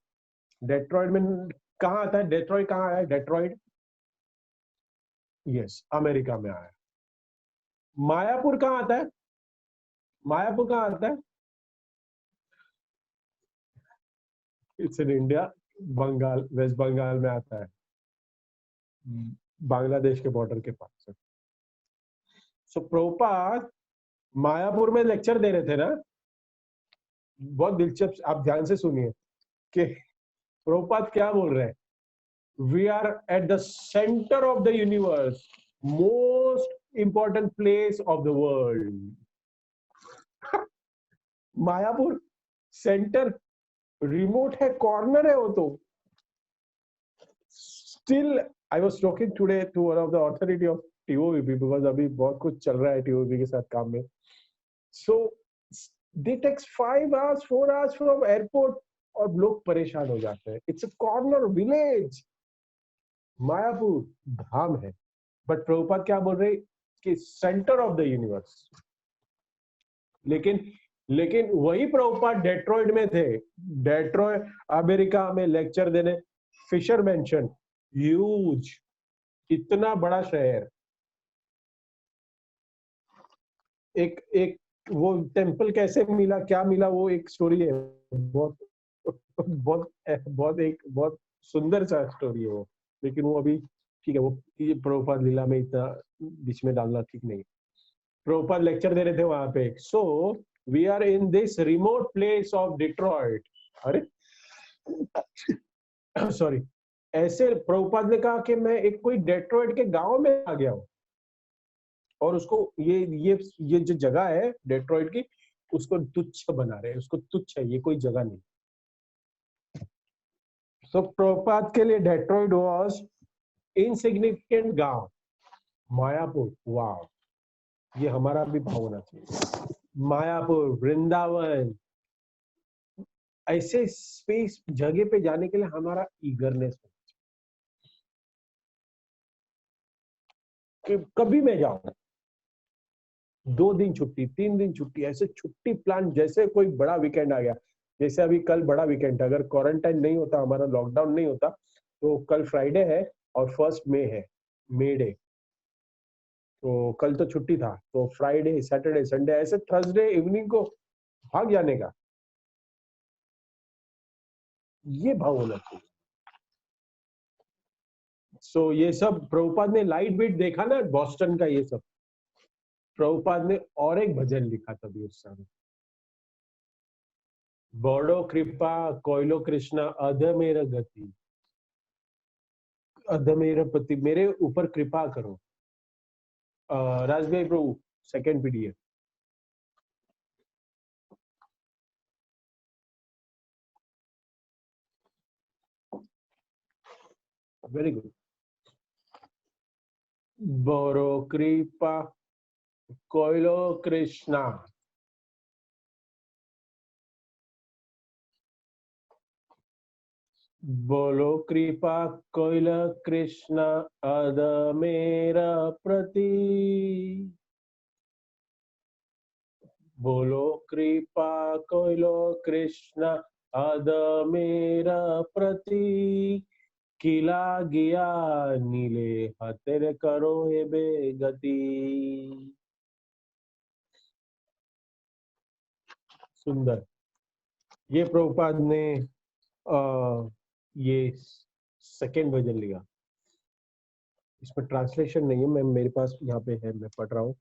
डेट्रॉइट में कहाँ आता है? डेट्रॉइट कहाँ है? डेट्रॉइट यस अमेरिका में आया। मायापुर कहाँ आता है? मायापुर कहाँ आता है? It's in India, Bengal, West Bengal में आता है, बांग्लादेश के बॉर्डर के पास है। सो प्रभुपाद मायापुर में लेक्चर दे रहे थे ना, बहुत दिलचस्प, आप ध्यान से सुनिए कि प्रभुपाद क्या बोल रहे हैं। We are at the centre of the universe, most important place of the world. Mayapur centre, remote है, कॉर्नर है वो तो। Still I was talking today to one of the authority of TOVP, because अभी बहुत कुछ चल रहा है टीओवीपी के साथ काम में। So they takes 5 hours 4 hours from airport, और लोग परेशान हो जाते हैं। It's a corner village, Mayapur Dham है। बट प्रभुपाद क्या बोल रहे? कि सेंटर ऑफ द यूनिवर्स। लेकिन लेकिन वही प्रभुपाद डेट्रॉइट में थे, डेट्रॉइट अमेरिका में लेक्चर देने, फिशर मेंशन, ह्यूज, इतना बड़ा शहर, एक एक वो टेम्पल कैसे मिला, क्या मिला, वो एक स्टोरी है, बहुत बहुत बहुत एक बहुत सुंदर सा स्टोरी है वो। लेकिन वो अभी ठीक है, वो ये प्रभुपाद लीला में इतना बीच में डालना ठीक नहीं। प्रभुपाद लेक्चर दे रहे थे वहां पे, so we are in this remote place of Detroit. अरे सॉरी, ऐसे प्रभुपाद ने कहा कि मैं एक कोई डेट्रॉइट के गांव में आ गया हूँ, और उसको ये जो जगह है डेट्रॉइट की, उसको तुच्छ बना रहे हैं, उसको तुच्छ है, ये कोई जगह नहीं। सो प्रभुपाद के लिए डेट्रॉइट वाज इनसिग्निफिकेंट गांव, मायापुर। वाह, ये हमारा भी भाव होना चाहिए। मायापुर, वृंदावन, ऐसे स्पेस जगह पे जाने के लिए हमारा ईगरनेस कि कभी मैं जाऊं, 2 दिन छुट्टी, 3 दिन छुट्टी, ऐसे छुट्टी प्लान, जैसे कोई बड़ा वीकेंड आ गया। जैसे अभी कल बड़ा वीकेंड, अगर क्वारंटाइन नहीं होता, हमारा लॉकडाउन नहीं होता, तो कल फ्राइडे है और 1 मई है, मे डे। तो कल तो छुट्टी था, तो फ्राइडे, सैटरडे, संडे, ऐसे थर्सडे इवनिंग को भाग जाने का, ये भाव होना चाहिए। सो ये सब प्रभुपाद ने लाइट बीट देखा ना बॉस्टन का, ये सब प्रभुपाद ने और एक भजन लिखा तभी उस समय, बड़ो कृपा कोयलो कृष्णा अध मेरा गति, अध मेरा पति, मेरे ऊपर कृपा करो। राजभाई प्रभु, सेकंड पीडीएफ। Very good. बड़ो कृपा कोयलो कृष्णा, बोलो कृपा कोयल कृष्ण अद मेरा प्रति, बोलो कृपा कोयलो कृष्ण अद मेरा प्रति, किला गया नीले हतेर करो हे बेगति। सुंदर। ये प्रभुपाद ने ये सेकेंड वर्जन लिया, इसमें ट्रांसलेशन नहीं है, मैं मेरे पास यहाँ पे है, मैं पढ़ रहा हूँ।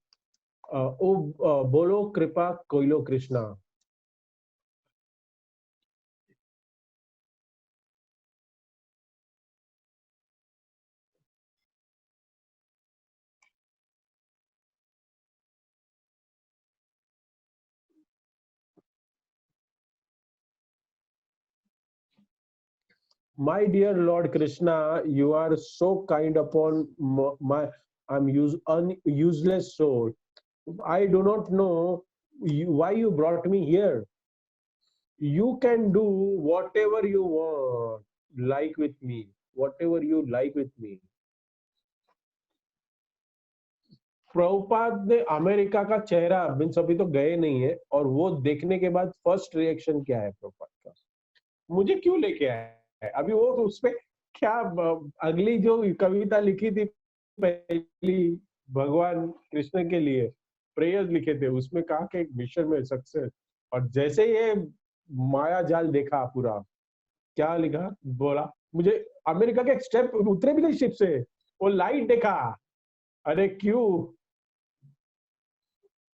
बोलो कृपा Coelho Krishna. My dear Lord Krishna, you are so kind upon my useless soul. I do not know why you brought me here. You can do whatever you want, like with me, whatever you like with me. Prabhupada ने अमेरिका का चेहरा, बिन सभी तो गए नहीं है, और वो देखने के बाद फर्स्ट रिएक्शन क्या है प्रभुपाद का, मुझे क्यों लेके आया। अभी वो उसपे क्या अगली जो कविता लिखी थी पहली भगवान कृष्ण के लिए, प्रेयर्स लिखे थे, उसमें कहा कि एक मिशन में सक्सेस, और जैसे ये माया जाल देखा पूरा, क्या लिखा, बोला मुझे अमेरिका के स्टेप उतरे भी नहीं शिप से, वो लाइट देखा, अरे क्यों,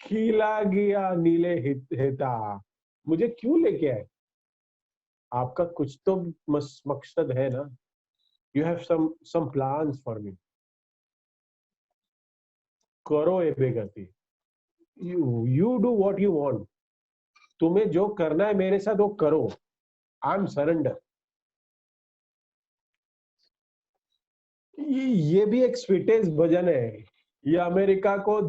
खिला गया नीले हेता, मुझे क्यों लेके आए। आपका कुछ तो मकसद है ना, you have some plans for me, करो ए बेगति, you do what you want, तुम्हें जो करना है मेरे साथ वो करो, आई एम सरेंडर। ये भी एक स्वीटेस्ट भजन है, ये अमेरिका को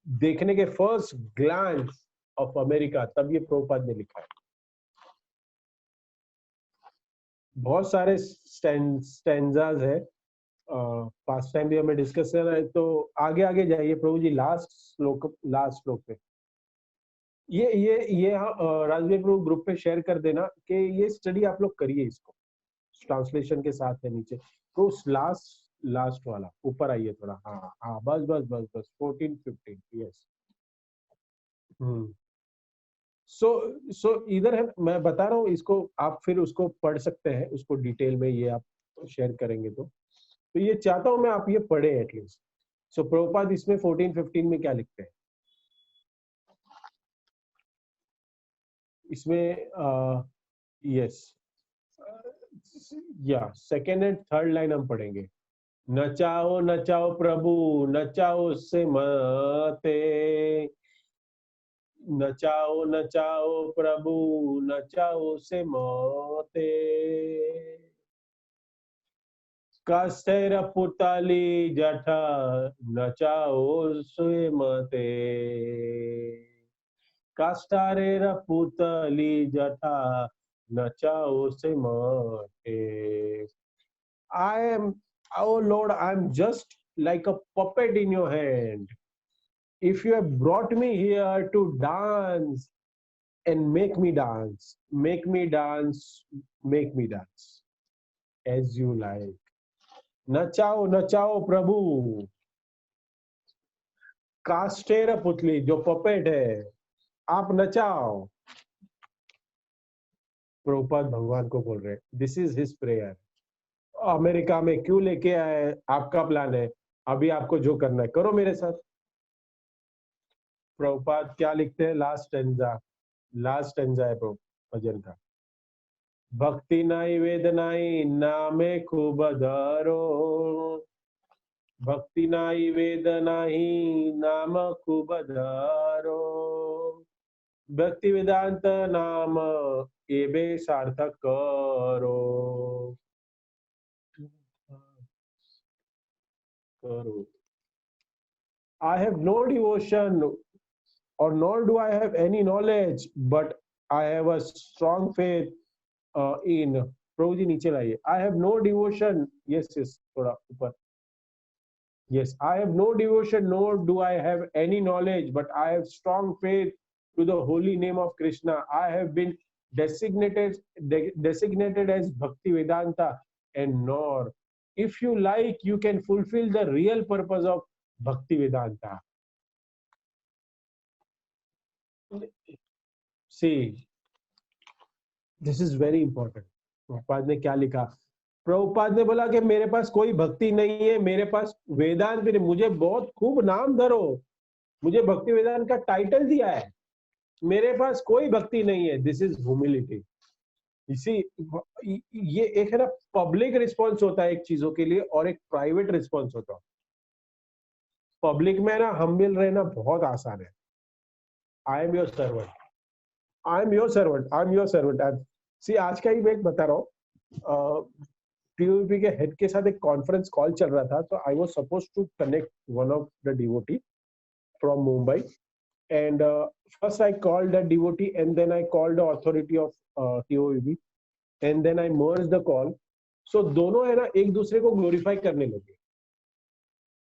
देखने के फर्स्ट ग्लांस ऑफ अमेरिका, तब ये प्रभुपाद ने लिखा है। बहुत सारे स्टैंजाज है, पास्ट टाइम भी हमें डिस्कस करना है, तो आगे आगे जाइए प्रभु जी, लास्ट श्लोक पे। ये राजवीर प्रभु ग्रुप पे शेयर कर देना कि ये स्टडी आप लोग करिए, इसको ट्रांसलेशन के साथ है नीचे। तो लास्ट लास्ट वाला ऊपर आइए थोड़ा, हाँ हाँ, बस बस बस बस 14 15, यस। हम्म। सो सो इधर है, मैं बता रहा हूँ इसको, आप फिर उसको पढ़ सकते हैं, उसको डिटेल में ये आप शेयर करेंगे तो ये चाहता हूँ मैं आप ये पढ़े एटलीस्ट। सो प्रभुपाद इसमें 14 15 में क्या लिखते हैं, इसमें यस, या सेकेंड एंड थर्ड लाइन हम पढ़ेंगे। नचाओ नचाओ प्रभु, नचाओ से मते, नचाओ नचाओ प्रभु, नचाओ से मते, कस्तेर पुतली जठा, नचाओ से मते, कास्टारेर पुतली जठा, नचाओ से मते। I am, oh Lord, I'm just like a puppet in your hand. If you have brought me here to dance and make me dance, make me dance, make me dance as you like. नचाओ नचाओ प्रभु, कास्टेर पुतली जो पपेट है, आप नचाओ। प्रभुपाद भगवान को बोल रहे, this is his prayer. America में क्यों लेके आए, आपका प्लान है, अभी आपको जो करना है करो मेरे साथ। प्रभुपाद क्या लिखते हैं, लास्ट टेंजा है भजन का। भक्ति नाई वेदनाई नामे खूब धरो, भक्ति नाई वेदनाई नाम खूब धरो, भक्ति वेदांत नाम एबे सार्थक करो, करो। I have no devotion, or nor do I have any knowledge, but I have a strong faith in, प्रभु जी नीचे लाइए, I have no devotion, yes थोड़ा ऊपर, yes, I have no devotion nor do I have any knowledge, but I have strong faith to the holy name of Krishna. I have been designated as Bhakti Vedanta, and nor, if you like, you can fulfill the real purpose of Bhakti Vedanta. See, this is very important. Prabhupada ने क्या लिखा, प्रभुपाद ने बोला कि मेरे पास कोई भक्ति नहीं है, मेरे पास वेदांत भी नहीं, मुझे बहुत खूब नाम धरो, मुझे भक्ति वेदांत का टाइटल दिया है, मेरे पास कोई भक्ति नहीं है। This is humility. इसी ये एक है ना, पब्लिक रिस्पॉन्स होता है एक चीजों के लिए, और एक प्राइवेट रिस्पॉन्स होता है। पब्लिक में ना हम्बल रहना बहुत आसान है। I am your servant, I am your servant, I am your servant. See, आज का ही मैं एक बता रहा हूँ, टीओपी के हेड के साथ एक कॉन्फ्रेंस कॉल चल रहा था, तो I was supposed to connect one of the devotee from Mumbai, and first I called the devotee and then I called the authority of TOP, and then I merge the call. So दोनों है ना एक दूसरे को ग्लोरीफाई करने लगे।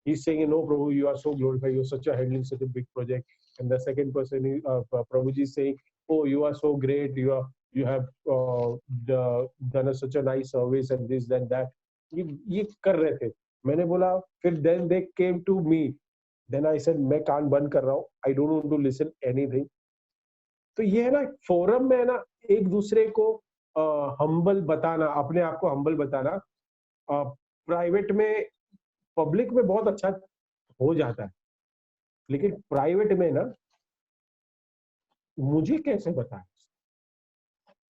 He's saying, no, Prabhu, you are so glorified, you're such a handling such a big project. And the second person, Prabhuji is saying, oh, you are so great, you have done such a nice service and this and that. ये कर रहे थे। मैंने बोला, फिर then they came to me, then I said, मैं कान बंद कर रहा हूँ, I don't want to listen anything. तो ये है ना, फोरम में है ना एक दूसरे को हम्बल बताना, अपने आप को हम्बल बताना। प्राइवेट में, पब्लिक में बहुत अच्छा हो जाता है, लेकिन प्राइवेट में ना मुझे कैसे बताएं,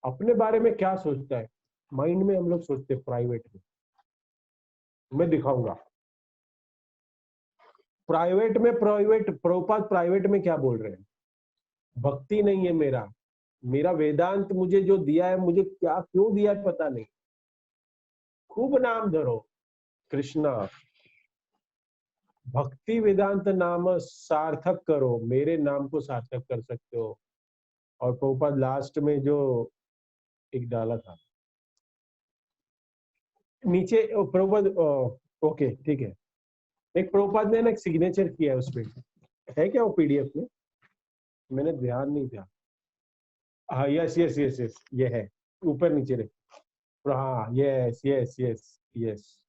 अपने बारे में क्या सोचता है, माइंड में हम लोग सोचते हैं। प्राइवेट में मैं दिखाऊंगा, प्रभुपाद प्राइवेट में क्या बोल रहे हैं, भक्ति नहीं है मेरा वेदांत मुझे जो दिया है, मुझे क्या क्यों दिया है पता नहीं, खूब नाम धरो कृष्णा, भक्ति वेदांत नाम सार्थक करो, मेरे नाम को सार्थक कर सकते हो। और प्रभुपाद लास्ट में जो एक डाला था नीचे, प्रभुपाद ओके ठीक है। एक प्रभुपाद ने ना एक सिग्नेचर किया है उस पे, है क्या वो पीडीएफ में? मैंने ध्यान नहीं दिया। हाँ यस यस यस यस, ये है ऊपर नीचे रे। हाँ yes yes yes yes,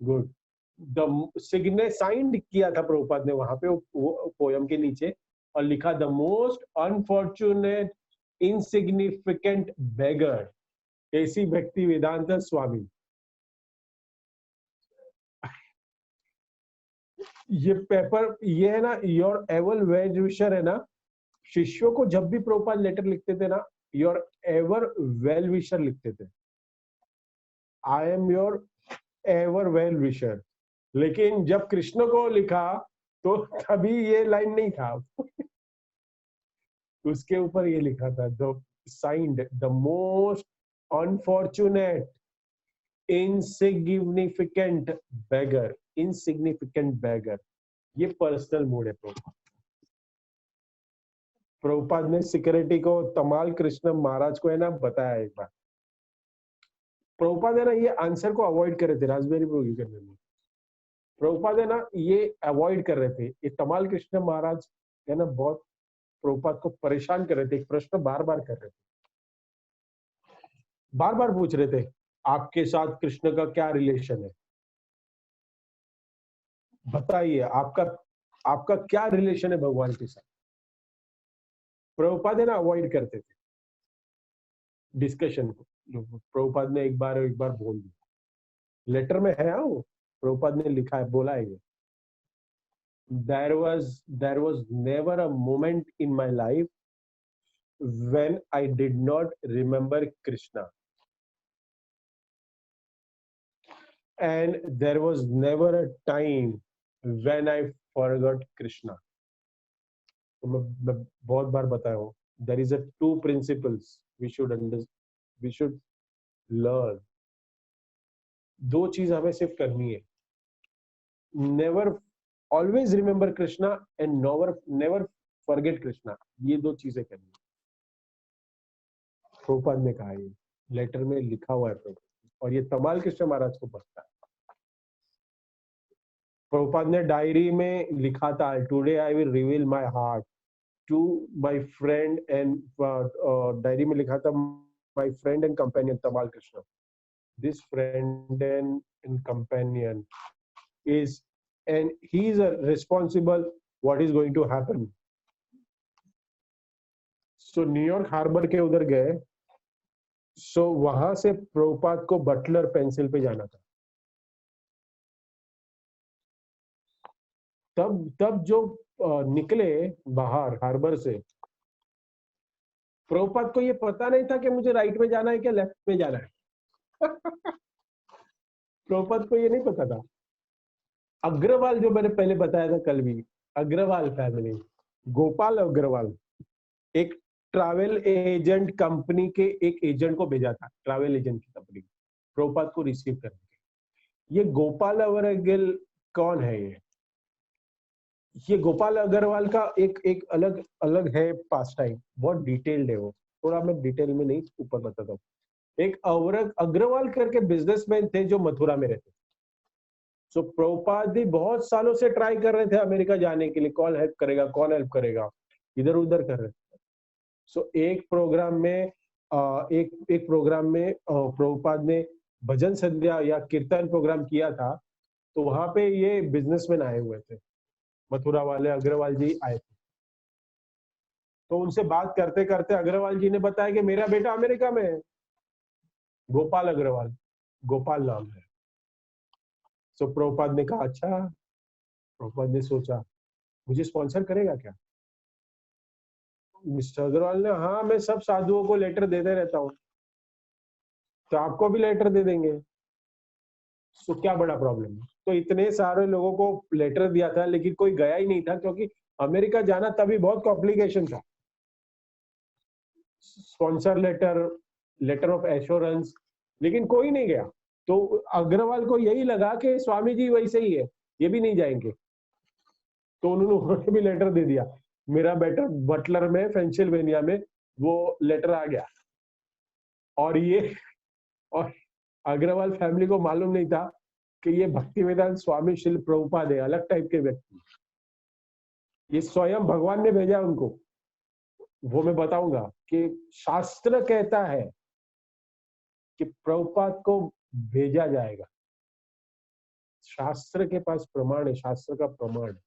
good. The सिग्ने साइंड किया था प्रभुपाद ने वहां पे वो पोयम के नीचे, और लिखा द मोस्ट अनफॉर्चुनेट इनसिग्निफिकेंट बेगर, ऐसी व्यक्ति वेदांत स्वामी। ये पेपर ये है ना, योर एवर वेल विशर है ना, शिष्यों को जब भी प्रभुपाद लेटर लिखते थे ना, योर एवर वेल विशर लिखते थे, आई am your ever well wisher. लेकिन जब कृष्ण को लिखा तो तभी ये लाइन नहीं था। उसके ऊपर ये लिखा था the signed the most unfortunate insignificant beggar, insignificant beggar. ये पर्सनल मूड है प्रभुपाद। प्रभुपाद ने सिक्योरिटी को तमाल कृष्ण महाराज को है ना बताया एक बार। प्रभुपाद है ना ये आंसर को अवॉइड कर रहे थे रास्पबेरी पाई करने में। प्रभुपाद है ना ये अवॉइड कर रहे थे। ये तमाल कृष्ण महाराज है ना बहुत प्रभुपाद को परेशान कर रहे थे। एक प्रश्न बार बार कर रहे थे, बार बार पूछ रहे थे, आपके साथ कृष्ण का क्या रिलेशन है, बताइए आपका आपका क्या रिलेशन है भगवान के साथ। प्रभुपाद है ना अवॉइड करते थे डिस्कशन को। प्रभुपाद ने एक बार बोल दिया, लेटर में है वो, प्रभुपाद ने लिखा है, बोला है ये, there was never a moment in my life when I did not remember Krishna, and there was never a time when I forgot Krishna. तो मैं बहुत बार बताया हूँ, there is a two principles we should learn. दो चीज हमें सिर्फ करनी है, never always remember Krishna and never forget Krishna. ये दो चीजें करनी है। प्रभुपाद ने कहा, ये लेटर में लिखा हुआ है प्रभुपाद, और ये तमाल कृष्ण महाराज को पता है। प्रभुपाद ने डायरी में लिखा था, today I will reveal my heart to my friend and, diary में लिखा था my friend and companion Tamal Krishna, this friend and companion is, and he is responsible what is going to happen. So New York harbour के उधर गए, so वहां से प्रभुपाद को बटलर पेंसिल पे जाना था। तब जो निकले बाहर हार्बर से, प्रभुपाद को ये पता नहीं था कि मुझे राइट में जाना है क्या लेफ्ट में जाना है। प्रभुपाद को ये नहीं पता था। अग्रवाल जो मैंने पहले बताया था कल भी, अग्रवाल फैमिली, गोपाल अग्रवाल एक ट्रैवल एजेंट कंपनी के एक एजेंट को भेजा था, ट्रैवल एजेंट की कंपनी प्रभुपाद को रिसीव करने के। ये गोपाल अग्रवाल कौन है? ये गोपाल अग्रवाल का एक अलग अलग है पास टाइम, बहुत डिटेल्ड है वो, थोड़ा मैं डिटेल में नहीं ऊपर बताता हूँ। एक अग्रवाल करके बिजनेसमैन थे जो मथुरा में रहते। सो प्रभुपाद भी बहुत सालों से ट्राई कर रहे थे अमेरिका जाने के लिए, कौन हेल्प करेगा, इधर उधर कर रहे थे। सो एक प्रोग्राम में प्रभुपाद ने भजन संध्या या कीर्तन प्रोग्राम किया था, तो वहां पे ये बिजनेसमैन आए हुए थे, मथुरा वाले अग्रवाल जी आए थे। तो उनसे बात करते करते अग्रवाल जी ने बताया कि मेरा बेटा अमेरिका में है, गोपाल अग्रवाल, गोपाल नाम है। सो प्रभुपाद ने कहा अच्छा। प्रभुपाद ने सोचा मुझे स्पॉन्सर करेगा क्या? मिस्टर अग्रवाल ने, हाँ मैं सब साधुओं को लेटर देते रहता हूँ, तो आपको भी लेटर दे देंगे, सो क्या बड़ा प्रॉब्लम है। तो इतने सारे लोगों को लेटर दिया था, लेकिन कोई गया ही नहीं था, क्योंकि अमेरिका जाना तभी बहुत कॉम्प्लिकेशन था। Sponsor letter, letter of assurance, लेकिन कोई नहीं गया। तो अग्रवाल को यही लगा कि स्वामी जी वैसे ही है, ये भी नहीं जाएंगे, तो उन्होंने भी लेटर दे दिया। मेरा बेटा बटलर में पेंसिल्वेनिया में वो लेटर आ गया, और अग्रवाल फैमिली को मालूम नहीं था कि ये भक्तिवेदांत स्वामी श्रील प्रभुपाद है, अलग टाइप के व्यक्ति, ये स्वयं भगवान ने भेजा उनको। वो मैं बताऊंगा कि शास्त्र कहता है कि प्रभुपाद को भेजा जाएगा, शास्त्र के पास प्रमाण है, शास्त्र का प्रमाण है।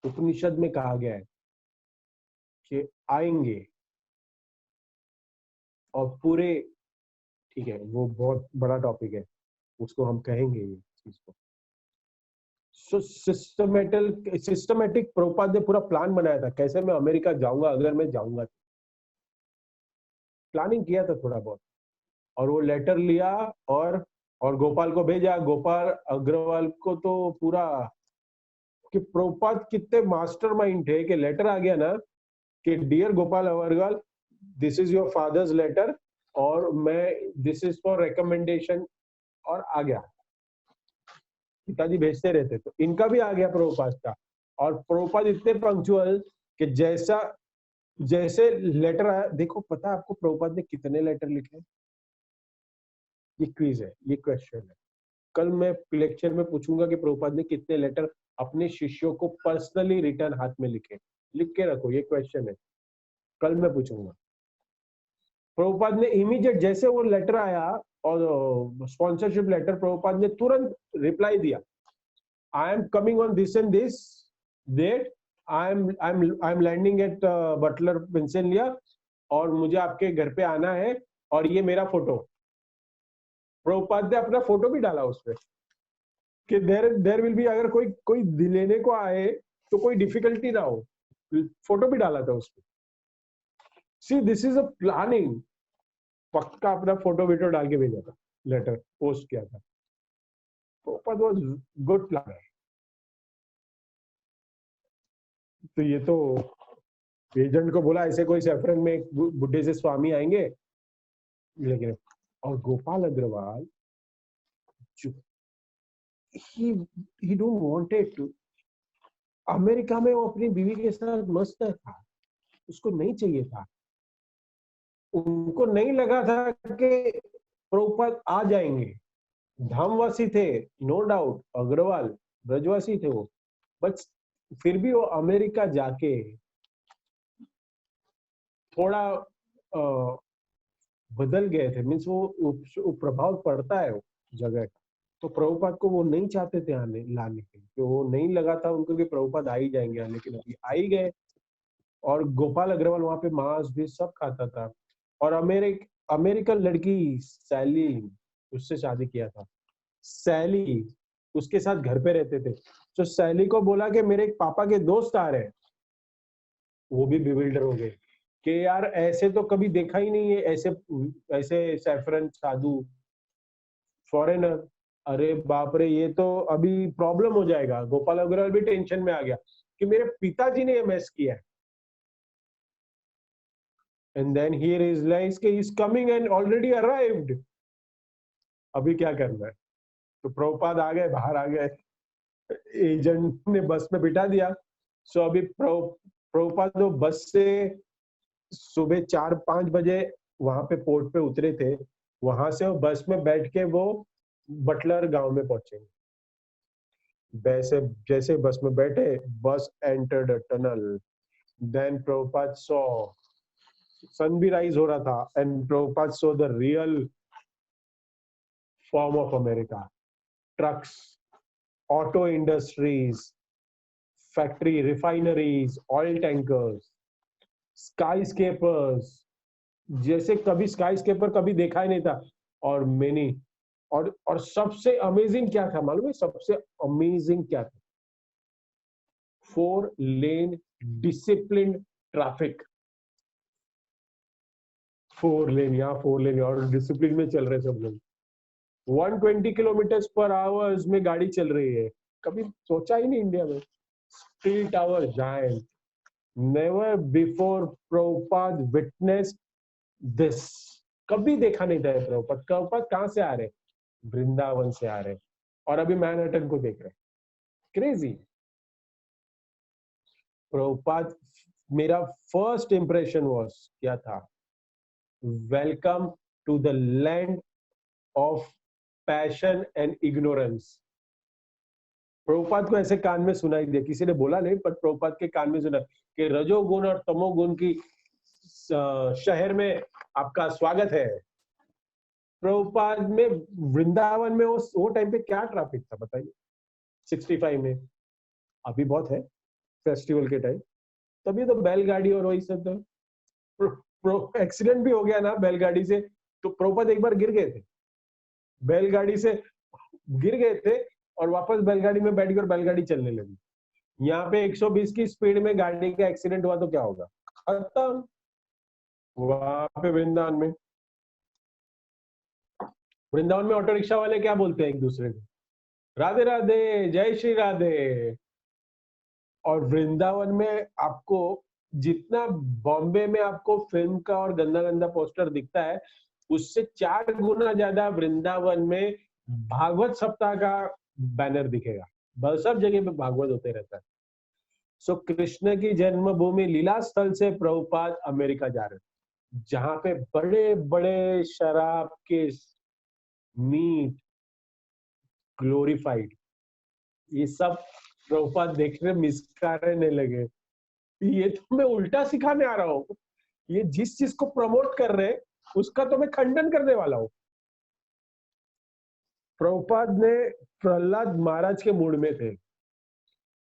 उपनिषद में कहा गया है कि आएंगे और पूरे, ठीक है वो बहुत बड़ा टॉपिक है, उसको हम कहेंगे ये चीज को। सो सिस्टमेटिक प्रभुपाद ने पूरा प्लान बनाया था कैसे मैं अमेरिका जाऊंगा, अगर मैं जाऊंगा, प्लानिंग किया था थोड़ा बहुत। और वो लेटर लिया और गोपाल को भेजा। गोपाल अग्रवाल को तो पूरा, कि प्रभुपाद कितने मास्टरमाइंड थे कि लेटर आ गया ना कि dear Gopal Agarwal, this is your father's letter और मैं दिस इज फॉर रिकमेंडेशन, और आ गया। पिताजी भेजते रहते, तो इनका भी आ गया प्रभुपाद का। और प्रभुपाद इतने पंक्चुअल कि जैसे लेटर आया, देखो पता है आपको प्रभुपाद ने कितने लेटर लिखे? ये क्विज है, ये क्वेश्चन है। कल मैं लेक्चर में पूछूंगा कि प्रभुपाद ने कितने लेटर अपने शिष्यों को पर्सनली रिटर्न हाथ में लिखे। लिख के रखो, ये क्वेश्चन है, कल मैं पूछूंगा। प्रभुपाद ने इमीडिएट जैसे वो लेटर आया और स्पॉन्सरशिप लेटर, प्रभुपाद ने तुरंत रिप्लाई दिया, I am coming on this and this date, I am landing at Butler Pennsylvania, और मुझे आपके घर पे आना है, और ये मेरा फोटो। प्रभुपाद ने अपना फोटो भी डाला उसमें कि देर विल बी, अगर कोई लेने को आए तो कोई डिफिकल्टी ना हो, फोटो भी डाला था उसमें। See this is a planning. पक्का अपना फोटो वीटो डाल के भेजा था, लेटर पोस्ट किया था। Prabhupada was good planner. तो ये तो एजेंट को बोला ऐसे कोई सैफरन में एक बुढ़े से स्वामी आएंगे, लेकिन और Gopal Agarwal he don't wanted to, America में वो अपनी बीवी के साथ मस्त था, उसको नहीं चाहिए था। उनको नहीं लगा था कि प्रभुपाद आ जाएंगे। धामवासी थे, नो डाउट, अग्रवाल ब्रजवासी थे वो, बट फिर भी वो अमेरिका जाके थोड़ा बदल गए थे, मीन्स वो प्रभाव पड़ता है वो जगह। तो प्रभुपाद को वो नहीं चाहते थे आने लाने के लिए, तो वो नहीं लगा था उनको कि प्रभुपाद आ ही जाएंगे, लेकिन अभी आ ही गए। और गोपाल अग्रवाल वहां पे मांस भी सब खाता था। और अमेरिकन लड़की सैली, उससे शादी किया था। सैली उसके साथ घर पे रहते थे। तो सैली को बोला कि मेरे एक पापा के दोस्त आ रहे हैं। वो भी बिविल्डर हो गए कि यार ऐसे तो कभी देखा ही नहीं है, ऐसे ऐसे सैफरन साधु फॉरेनर, अरे बाप रे, ये तो अभी प्रॉब्लम हो जाएगा। गोपाल अग्रवाल भी टेंशन में आ गया कि मेरे पिताजी ने ये मैस किया है। एंड देन ही रियलाइज कि he is coming and already arrived, अभी क्या करना है। तो प्रभुपाद आ गए, बाहर आ गए, एजेंट ने बस में बिठा दिया। सो अभी प्रभुपाद तो बस से सुबह 4-5 बजे वहां पे पोर्ट पे उतरे थे। वहां से वो बस में बैठ के वो बटलर गांव में पहुंचे। वैसे जैसे बस में बैठे, bus entered a tunnel. Then Prabhupada saw, sun भी राइज हो रहा था, and Prabhupada saw the real form of America. Trucks, auto industries, factory, refineries, oil tankers, skyscrapers, जैसे कभी स्काई स्केपर कभी देखा ही नहीं था। और मेनी, और सबसे अमेजिंग क्या था मालूम है? सबसे अमेजिंग क्या था? 4 लेन डिसिप्लिन ट्रैफिक। 4 लेन यहाँ, 4 लेन और डिसिप्लिन में चल रहे सब लोग। 120 किलोमीटर पर आवर्स में गाड़ी चल रही है। कभी सोचा ही नहीं इंडिया में। Steel tower giant, never before Prabhupada witness this. कभी देखा नहीं था प्रभुपाद। प्रभुपाद कहाँ से आ रहे? वृंदावन से आ रहे, और अभी मैनहट्टन को देख रहे। क्रेजी। प्रभुपाद, मेरा फर्स्ट इंप्रेशन वाज क्या था? Welcome to the land of passion and ignorance. Prabhupada को ऐसे कान में सुनाई दिया, किसी ने बोला नहीं, पर प्रभुपाद के कान में सुना कि रजोगुण और तमोगुण की शहर में आपका स्वागत है। प्रभुपाद में वृंदावन में वो टाइम पे क्या ट्रैफिक था बताइए, 65 में। अभी बहुत है फेस्टिवल के टाइम, तभी तो बैलगाड़ी और वही सब था। एक्सीडेंट भी हो गया ना बैलगाड़ी से, तो प्रभुपाद एक बार गिर गए थे, बैलगाड़ी से गिर गए थे और वापस बैलगाड़ी में बैठ कर बैलगाड़ी चलने लगी। यहाँ पे 120 की स्पीड में गाड़ी का एक्सीडेंट हुआ तो क्या होगा, खत्म। वहां पे वृंदावन में ऑटो रिक्शा वाले क्या बोलते हैं एक दूसरे को, राधे राधे, जय श्री राधे। और वृंदावन में आपको जितना बॉम्बे में आपको फिल्म का और गंदा गंदा पोस्टर दिखता है, उससे 4 गुना ज्यादा वृंदावन में भागवत सप्ताह का बैनर दिखेगा। बस सब जगह पे भागवत होते रहता है। सो कृष्ण की जन्मभूमि लीला स्थल से प्रभुपाद अमेरिका जा रहे थे, जहां पे बड़े बड़े शराब के मीट ग्लोरीफाइड, ये सब प्रभुपाद देखने मिसकारने लगे। ये तो मैं उल्टा सिखाने आ रहा हूँ, ये जिस चीज को प्रमोट कर रहे हैं उसका तो मैं खंडन करने वाला हूँ। प्रभुपाद ने प्रहलाद महाराज के मूड में थे।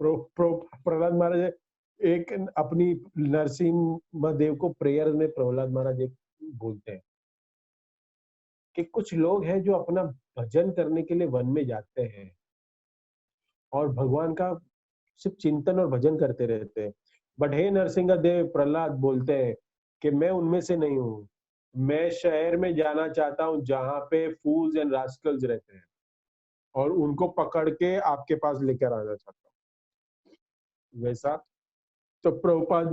प्रहलाद महाराज एक अपनी नरसिम्हा देव को प्रेयर में प्रहलाद महाराज एक बोलते हैं कि कुछ लोग हैं जो अपना भजन करने के लिए वन में जाते हैं और भगवान का सिर्फ चिंतन और भजन करते रहते हैं। बट हे नरसिंह देव, प्रहलाद बोलते हैं कि मैं उनमें से नहीं हूँ, मैं शहर में जाना चाहता हूँ जहां पे फूल्स एंड रास्कल्स रहते हैं और उनको पकड़ के आपके पास लेकर आना चाहता हूँ। वैसा तो प्रभुपाद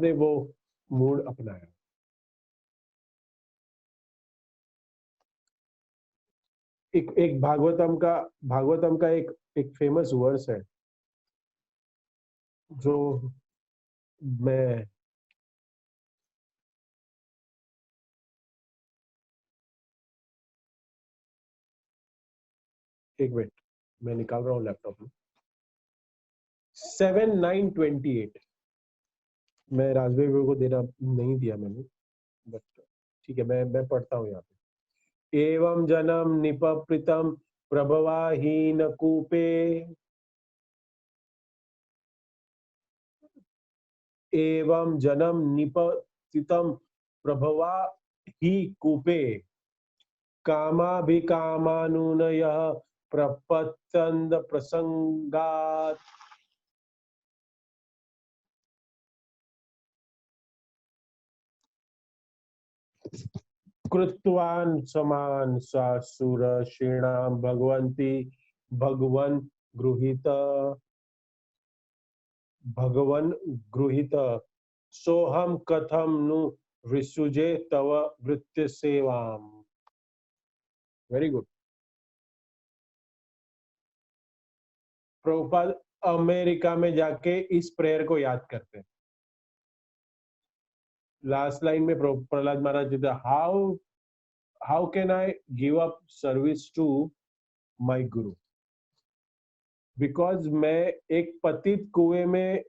ने वो मूड अपनाया। एक भागवतम का एक फेमस वर्स है जो मैं एक मिनट मैं निकाल रहा हूँ लैपटॉप में। 7928 मैं राजवीर को देना नहीं दिया मैंने, बट ठीक है, मैं पढ़ता हूँ यहाँ पे। एवं जनम निपप्रितम प्रभवाहीन कूपे, एवं जनम निपतितम प्रभवा ही कूपे, कामाभिकामानुनयः प्रपतंद प्रसंगात, कृत्वान समान सासुर श्रीणाम भगवंती भगवन गृहीत सोहम कथम नु विसुजे तव वृत्ति सेवाम। Very good. प्रभुपाद अमेरिका में जाके इस प्रेयर को याद करते हैं। लास्ट लाइन में Prahlad Maharaj ji, how can I give up service to my guru, because मैं एक पतित कुएं में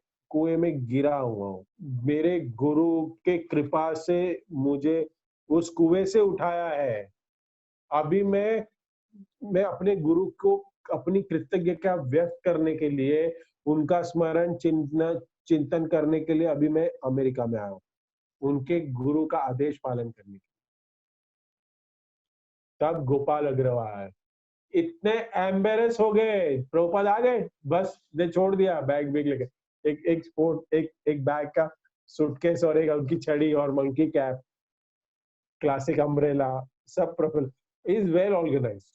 गिरा हुआ हूँ। मेरे गुरु के कृपा से मुझे उस कुएं से उठाया है। अभी मैं अपने गुरु को अपनी कृतज्ञता व्यक्त करने के लिए, उनका स्मरण चिंतन करने के लिए अभी मैं अमेरिका में आया हूँ, उनके गुरु का आदेश पालन करने के लिए। तब गोपाल अग्रवाल इतने एम्बेरस हो गए, प्रभुपाद आ गए, बस ने छोड़ दिया बैग लेके, एक बैग का सूटकेस और एक उनकी छड़ी और मंकी कैप, क्लासिक अम्ब्रेला, सब professional, is well organised.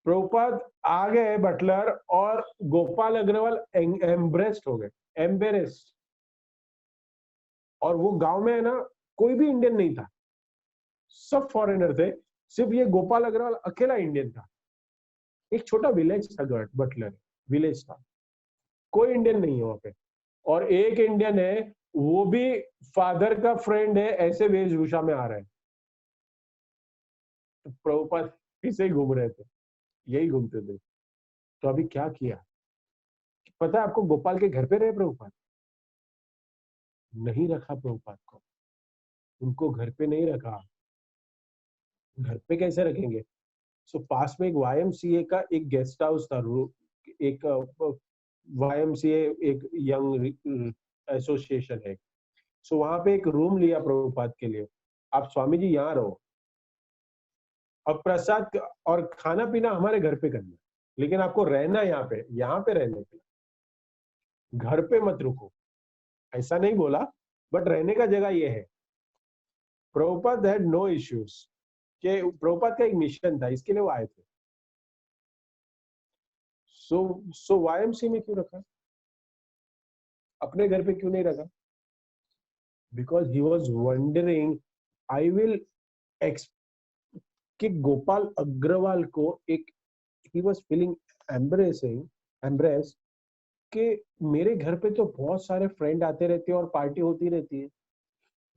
Prabhupada आ गए बटलर, और गोपाल अग्रवाल एम्ब्रेस्ड हो गए, एम्बेरेस्ड। और वो गांव में है ना, कोई भी इंडियन नहीं था, सब फॉरेनर थे, सिर्फ ये गोपाल अग्रवाल अकेला इंडियन था। एक छोटा विलेज था, बटलर विलेज था, कोई इंडियन नहीं है वहां पे। और एक इंडियन है, वो भी फादर का फ्रेंड है, ऐसे वेशभूषा में आ रहा है। तो प्रभुपाद ऐसे ही घूम रहे थे, यही घूमते थे। तो अभी क्या किया पता है आपको? गोपाल के घर पे रहे प्रभुपाद, नहीं रखा प्रभुपाद को, उनको घर पे नहीं रखा। घर पे कैसे रखेंगे? सो पास में एक वाईएमसीए का एक गेस्ट हाउस था, एक वाईएमसीए एक यंग एसोसिएशन है। सो वहां पे एक रूम लिया प्रभुपाद के लिए, आप स्वामी जी यहाँ रहो, अब प्रसाद और खाना पीना हमारे घर पे करना, लेकिन आपको रहना यहाँ पे रहने के लिए, घर पे मत रुको। ऐसा नहीं बोला, बट रहने का जगह ये है। प्रभुपाद हैड नो इश्यूज, कि प्रभुपाद का एक मिशन था, इसके लिए वो आए थे। सो वाईएमसी में क्यों रखा, अपने घर पे क्यों नहीं रखा? Because he was wondering, I will कि गोपाल अग्रवाल को एक ही वॉज फीलिंग एम्ब्रेस कि मेरे घर पे तो बहुत सारे फ्रेंड आते रहते हैं और पार्टी होती रहती है,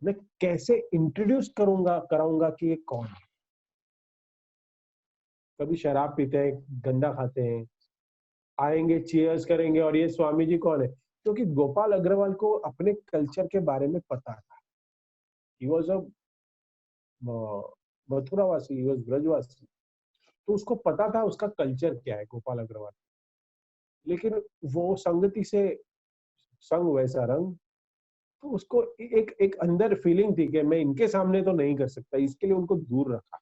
मैं कैसे इंट्रोड्यूस कराऊंगा कि ये कौन है। कभी शराब पीते हैं, गंदा खाते हैं, आएंगे चीयर्स करेंगे और ये स्वामी जी कौन है, क्योंकि गोपाल अग्रवाल को अपने कल्चर के बारे में पता था। He was a मथुरावासी, he was ब्रजवासी, तो उसको पता था उसका कल्चर क्या है गोपाल अग्रवाल। लेकिन वो संगति से संग वैसा रंग, तो उसको एक एक अंदर फीलिंग थी कि मैं इनके सामने तो नहीं कर सकता, इसके लिए उनको दूर रखा।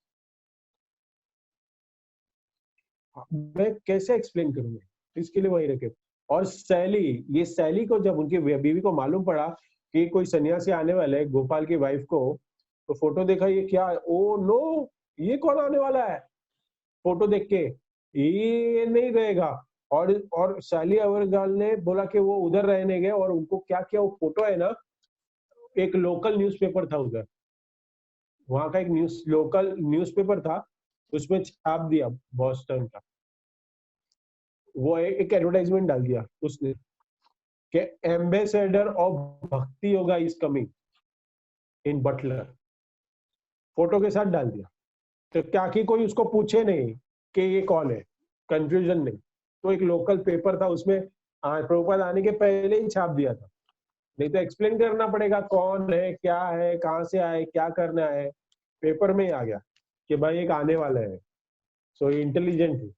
मैं कैसे एक्सप्लेन करूंगा, इसके लिए वही रखे। और सैली को जब उनकी बीवी को मालूम पड़ा कि कोई सन्यासी आने वाला है गोपाल की वाइफ को, तो फोटो देखा, ये क्या, ओ नो, ये कौन आने वाला है, फोटो देख के ये नहीं रहेगा। और सैली अग्रवाल ने बोला कि वो उधर रहने गए, और उनको क्या किया, वो फोटो है ना, एक लोकल न्यूज़पेपर था उधर, वहां का एक लोकल न्यूज़पेपर था, उसमें छाप दिया बॉस्टन का। वो एक एडवर्टाइजमेंट डाल दिया उसने कि ambassador of bhakti yoga is coming in Butler, photo के साथ डाल दिया। तो क्या कि कोई उसको पूछे नहीं कि ये कौन है, कंफ्यूजन नहीं। तो एक लोकल पेपर था, उसमें प्रभुपाद आने के पहले ही छाप दिया था, नहीं तो एक्सप्लेन करना पड़ेगा कौन है, क्या है, कहाँ से आए, क्या करना है। पेपर में ही आ गया कि भाई एक आने वाला है। सो इंटेलिजेंट थी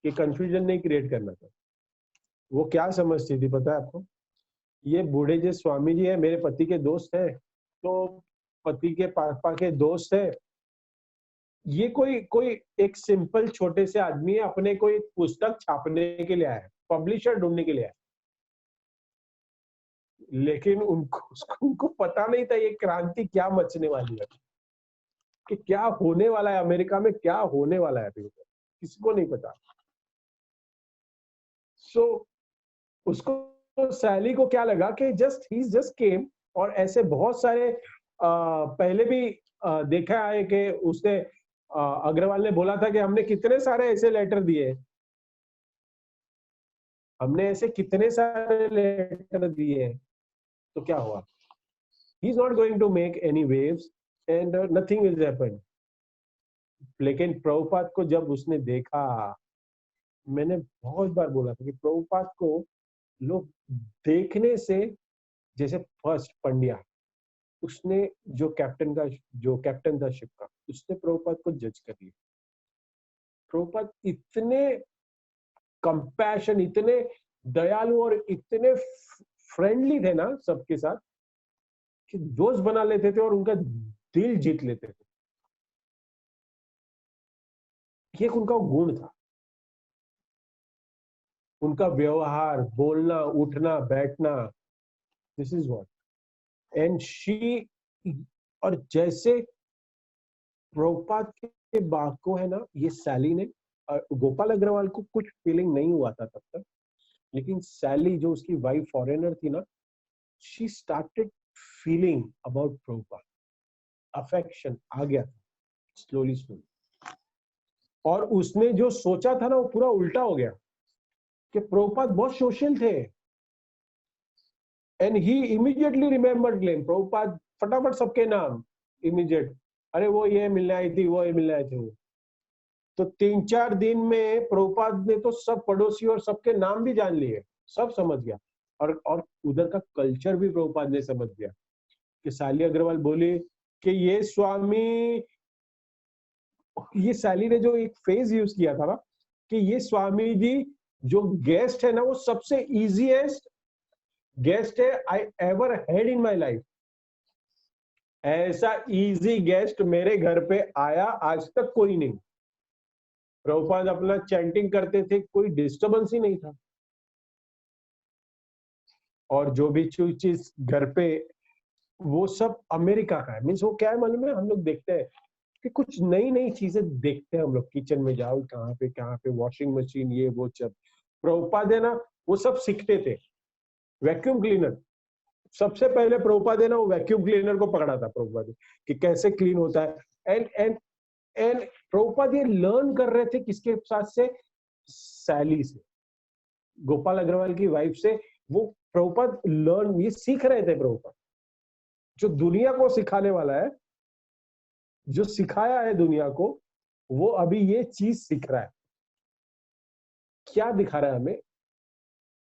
कि कंफ्यूजन नहीं क्रिएट करना था। वो क्या समझती थी पता है आपको? ये बूढ़े जो स्वामी जी है मेरे पति के दोस्त है, तो पति के पापा के दोस्त है, ये कोई कोई एक सिंपल छोटे से आदमी है, अपने को एक पुस्तक छापने के लिए आया है, पब्लिशर ढूंढने के लिए आया है। लेकिन उनको पता नहीं था ये क्रांति क्या मचने वाली है, कि क्या होने वाला है अमेरिका में, क्या होने वाला है अभी किसी को नहीं पता। सो उसको सैली को क्या लगा कि ही जस्ट केम, और ऐसे बहुत सारे पहले भी देखा है कि उसने अग्रवाल ने बोला था कि हमने कितने सारे ऐसे लेटर दिए, हमने ऐसे कितने सारे लेटर दिए, तो क्या हुआ, he is not going to make any waves and nothing will happen. लेकिन प्रभुपाद को जब उसने देखा, मैंने बहुत बार बोला था कि प्रभुपाद को लोग देखने से, जैसे फर्स्ट पंड्या, उसने जो कैप्टन था शिप का, उसने प्रभुपाद को जज कर लिया। प्रभुपाद इतने कंपैशन, इतने दयालु और इतने फ्रेंडली थे ना सबके साथ, कि दोस्त बना लेते थे और उनका दिल जीत लेते थे। ये उनका गुण था, उनका व्यवहार, बोलना, उठना, बैठना, this is what and she. और जैसे प्रभुपाद के बाग को है ना, ये सैली ने, गोपाल अग्रवाल को कुछ फीलिंग नहीं हुआ था तब तक, लेकिन सैली जो उसकी वाइफ फॉरेनर थी ना, she started feeling about Prabhupada, affection आ गया स्लोली स्लोली। और उसने जो सोचा था ना, वो पूरा उल्टा हो गया, कि प्रभुपाद बहुत सोशल थे, and he immediately remembered name, Prabhupada फटाफट सबके नाम इमीडिएट, अरे वो ये मिलने आई थी, वो ये मिलने आई थी। तो 3-4 दिन में प्रभुपाद ने तो सब पड़ोसी और सबके नाम भी जान लिए, सब समझ गया। और उधर का कल्चर भी प्रभुपाद ने समझ गया कि साली अग्रवाल बोली कि ये स्वामी, ये साली ने जो एक फेज यूज किया था ना कि ये स्वामी जी जो गेस्ट है ना वो सबसे इजीएस्ट गेस्ट है I ever had in my life. ऐसा इजी गेस्ट मेरे घर पे आया आज तक कोई नहीं। प्रभुपाद अपना चैंटिंग करते थे, कोई डिस्टरबेंस ही नहीं था। और जो भी चीज घर पे, वो सब अमेरिका का है। मीन्स वो क्या है मालूम है, हम लोग देखते हैं कि कुछ नई नई चीजें देखते हैं हम लोग। किचन में जाओ, कहाँ पे वॉशिंग मशीन, ये वो सब प्रभुपाद है ना, वो सब सीखते थे। वैक्यूम क्लीनर, सबसे पहले प्रभुपाद है ना वो वैक्यूम क्लीनर को पकड़ा था प्रभुपाद कि कैसे क्लीन होता है। एंड एंड एंड प्रभुपाद ये लर्न कर रहे थे किसके साथ से, सैली से, गोपाल अग्रवाल की वाइफ से। वो प्रभुपाद लर्न, ये सीख रहे थे प्रभुपाद, जो दुनिया को सिखाने वाला है, जो सिखाया है दुनिया को, वो अभी ये चीज सीख रहा है। क्या दिखा रहा है हमें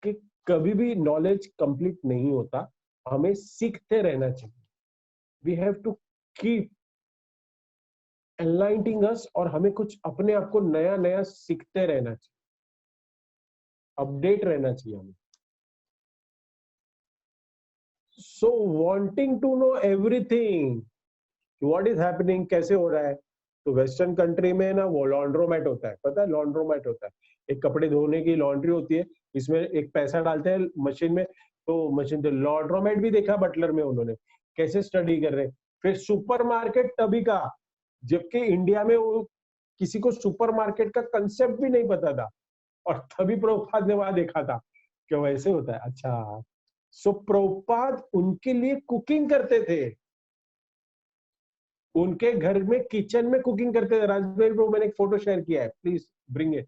कि कभी भी नॉलेज कंप्लीट नहीं होता, हमें सीखते रहना चाहिए। We have to keep enlightening us, और हमें कुछ अपने आप को नया नया सीखते रहना चाहिए, अपडेट रहना चाहिए हमें। So wanting to know everything, what is happening, कैसे हो रहा है। तो वेस्टर्न कंट्री में ना वो लॉन्ड्रोमेट होता है, पता है लॉन्ड्रोमेट होता है, एक कपड़े धोने की लॉन्ड्री होती है, इसमें एक पैसा डालते हैं मशीन में, तो मशीन तो लॉन्ड्रोमेट भी देखा बटलर में उन्होंने कैसे स्टडी कर रहे हैं। फिर सुपरमार्केट तभी का, जबकि इंडिया में वो किसी को सुपरमार्केट का कंसेप्ट भी नहीं पता था, और तभी प्रभुपाद ने वहां देखा था कि वैसे होता है। अच्छा, सो प्रभुपाद उनके लिए कुकिंग करते थे, उनके घर में किचन में कुकिंग करते थे। राजवीर ब्रो, मैंने एक फोटो शेयर किया है, प्लीज ब्रिंग इट।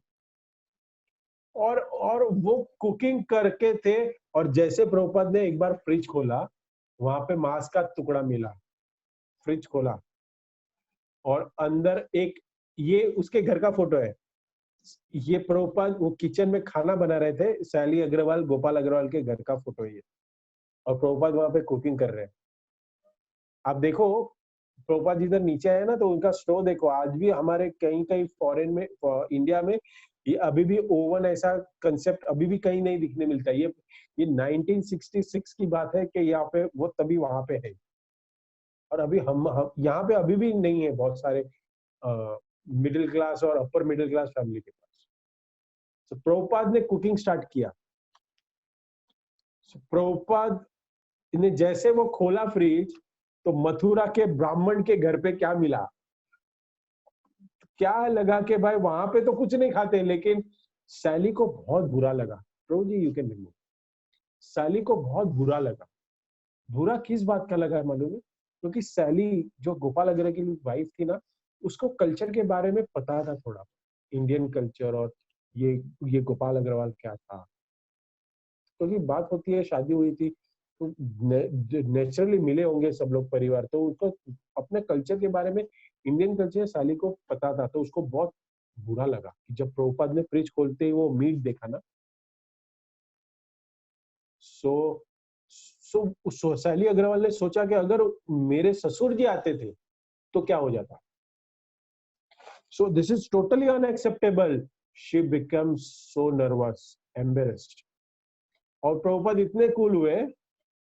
और वो कुकिंग करके थे। और जैसे प्रभुपाद ने एक बार फ्रिज खोला, वहां पे मांस का टुकड़ा मिला, फ्रिज खोला और अंदर एक, ये उसके घर का फोटो है, ये प्रभुपाद वो किचन में खाना बना रहे थे, सैली अग्रवाल गोपाल अग्रवाल के घर का फोटो है ये। और प्रभुपाद वहां पे कुकिंग कर रहे हैं। आप देखो, प्रभुपाद इधर नीचे है ना, तो उनका स्टोव देखो, आज भी हमारे कहीं कहीं फॉरेन में, इंडिया में ये अभी भी ओवन ऐसा कंसेप्ट अभी भी कहीं नहीं दिखने मिलता है। ये 1966 की बात है कि यहाँ पे वो तभी वहां पे है। और अभी हम यहाँ पे अभी भी नहीं है बहुत सारे मिडिल क्लास और अपर मिडिल क्लास फैमिली के पास। तो प्रभुपाद ने कुकिंग स्टार्ट किया। प्रभुपाद ने जैसे वो खोला फ्रिज, तो मथुरा के ब्राह्मण के घर पे क्या मिला, क्या लगा कि भाई वहां पे तो कुछ नहीं खाते, लेकिन सैली को बहुत बुरा लगा। प्रभु जी यू कैन रिमूव। सैली को बहुत बुरा लगा। बुरा किस बात का लगा है मालूम है, क्योंकि सैली जो गोपाल अग्रवाल की वाइफ थी ना, उसको कल्चर के बारे में पता था थोड़ा, इंडियन कल्चर, और ये ये गोपाल अग्रवाल क्या था। क्योंकि बात होती है, शादी हुई थी तो नेचुरली मिले होंगे सब लोग परिवार, तो उसको अपने कल्चर के बारे में, इंडियन कल्चर साली को पता था। तो उसको बहुत बुरा लगा कि जब प्रभुपाद ने फ्रिज खोलते ही वो मीट देखा ना। सो सो सैली अग्रवाल ने सोचा कि अगर मेरे ससुर जी आते थे तो क्या हो जाता। सो this is totally unacceptable. She become so nervous, embarrassed. और प्रभुपाद इतने कूल हुए,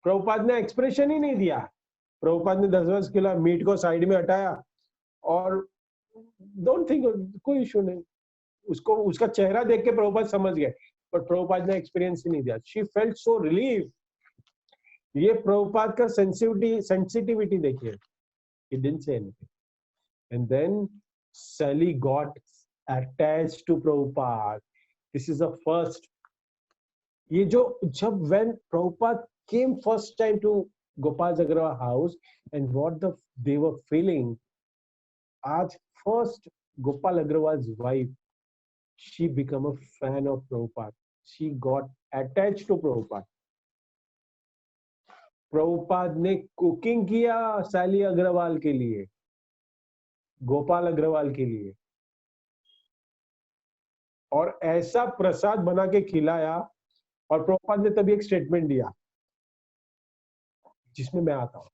प्रभुपाद ने एक्सप्रेशन ही नहीं दिया। प्रभुपाद ने 10-10 किलो मीट को साइड में हटाया, और डोंट थिंक, कोई इशू नहीं। उसको उसका चेहरा देख के प्रभुपाद समझ गए, पर प्रभुपाद ने एक्सपीरियंस ही नहीं दिया। She felt so relieve. ये प्रभुपाद का सेंसिटिविटी देखिए, he didn't say anything. And then Sally got attached to Prabhupada. This is the first, ये जो, जब when Prabhupada came first time to Gopal Agarwal house, and what they were feeling, आज first Gopal Agarwal's wife, she became a fan of Prabhupada. She got attached to Prabhupada. Prabhupada ने कुकिंग किया सैली अग्रवाल के लिए, गोपाल अग्रवाल के लिए, और ऐसा प्रसाद बना के खिलाया। और प्रभुपाद ने तभी एक स्टेटमेंट दिया जिसमें मैं आता हूं,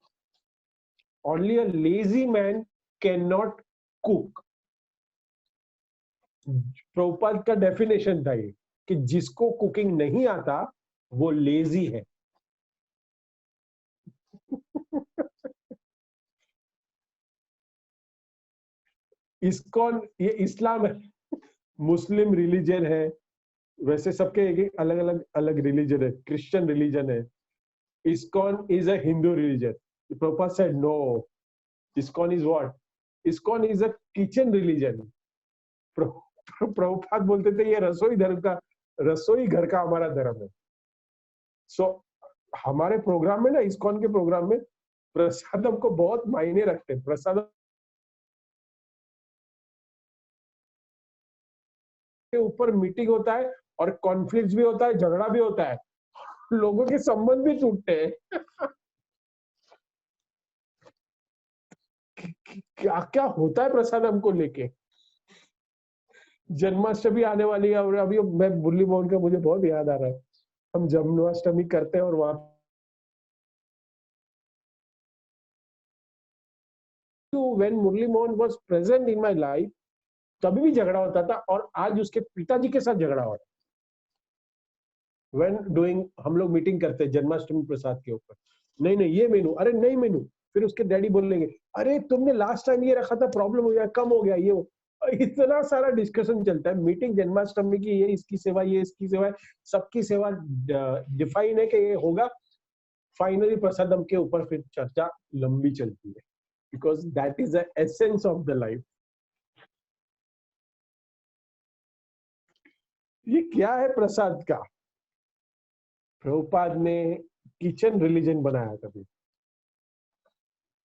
only a lazy man can not cook. Prabhupada का डेफिनेशन था ये कि जिसको कुकिंग नहीं आता वो लेजी है। इस्कॉन ये इस्लाम है, मुस्लिम रिलीजन है, वैसे सबके एक अलग अलग अलग रिलीजन है, क्रिश्चियन रिलीजन है। ISKCON is a Hindu religion. Prabhupada said no, ISKCON is what? ISKCON is a kitchen religion. Prabhupada बोलते थे ये रसोई धर्म का, रसोई घर का हमारा धर्म है। सो हमारे प्रोग्राम में ना, इस्कॉन के प्रोग्राम में प्रसाद हमको बहुत मायने रखते हैं। प्रसाद के ऊपर मीटिंग होता है और कॉन्फ्लिक्ट भी होता है, झगड़ा भी होता है, लोगों के संबंध भी टूटते हैं। क्या क्या होता है प्रसाद हमको लेके। जन्माष्टमी आने वाली है और अभी मैं मुरली मोहन का मुझे बहुत याद आ रहा है। हम जन्माष्टमी करते हैं और वहां when Murli Mohan was present in my life तभी भी झगड़ा होता था, और आज उसके पिताजी के साथ झगड़ा हो रहा है। व्हेन डूइंग, हम लोग मीटिंग करते हैं जन्माष्टमी प्रसाद के ऊपर, नहीं नहीं ये मेनू, अरे नहीं मेनू, फिर उसके डैडी बोलेंगे अरे तुमने लास्ट टाइम ये रखा था, प्रॉब्लम हो गया, कम हो गया, ये इतना सारा डिस्कशन चलता है। मीटिंग जन्माष्टमी की, ये इसकी सेवा, ये इसकी सेवा है, सबकी सेवा डिफाइन है कि ये होगा। फाइनली प्रसादम के ऊपर फिर चर्चा लंबी चलती है, because that is the essence of the life. ये क्या है प्रसाद का? प्रभुपाद ने किचन रिलीजन बनाया कभी।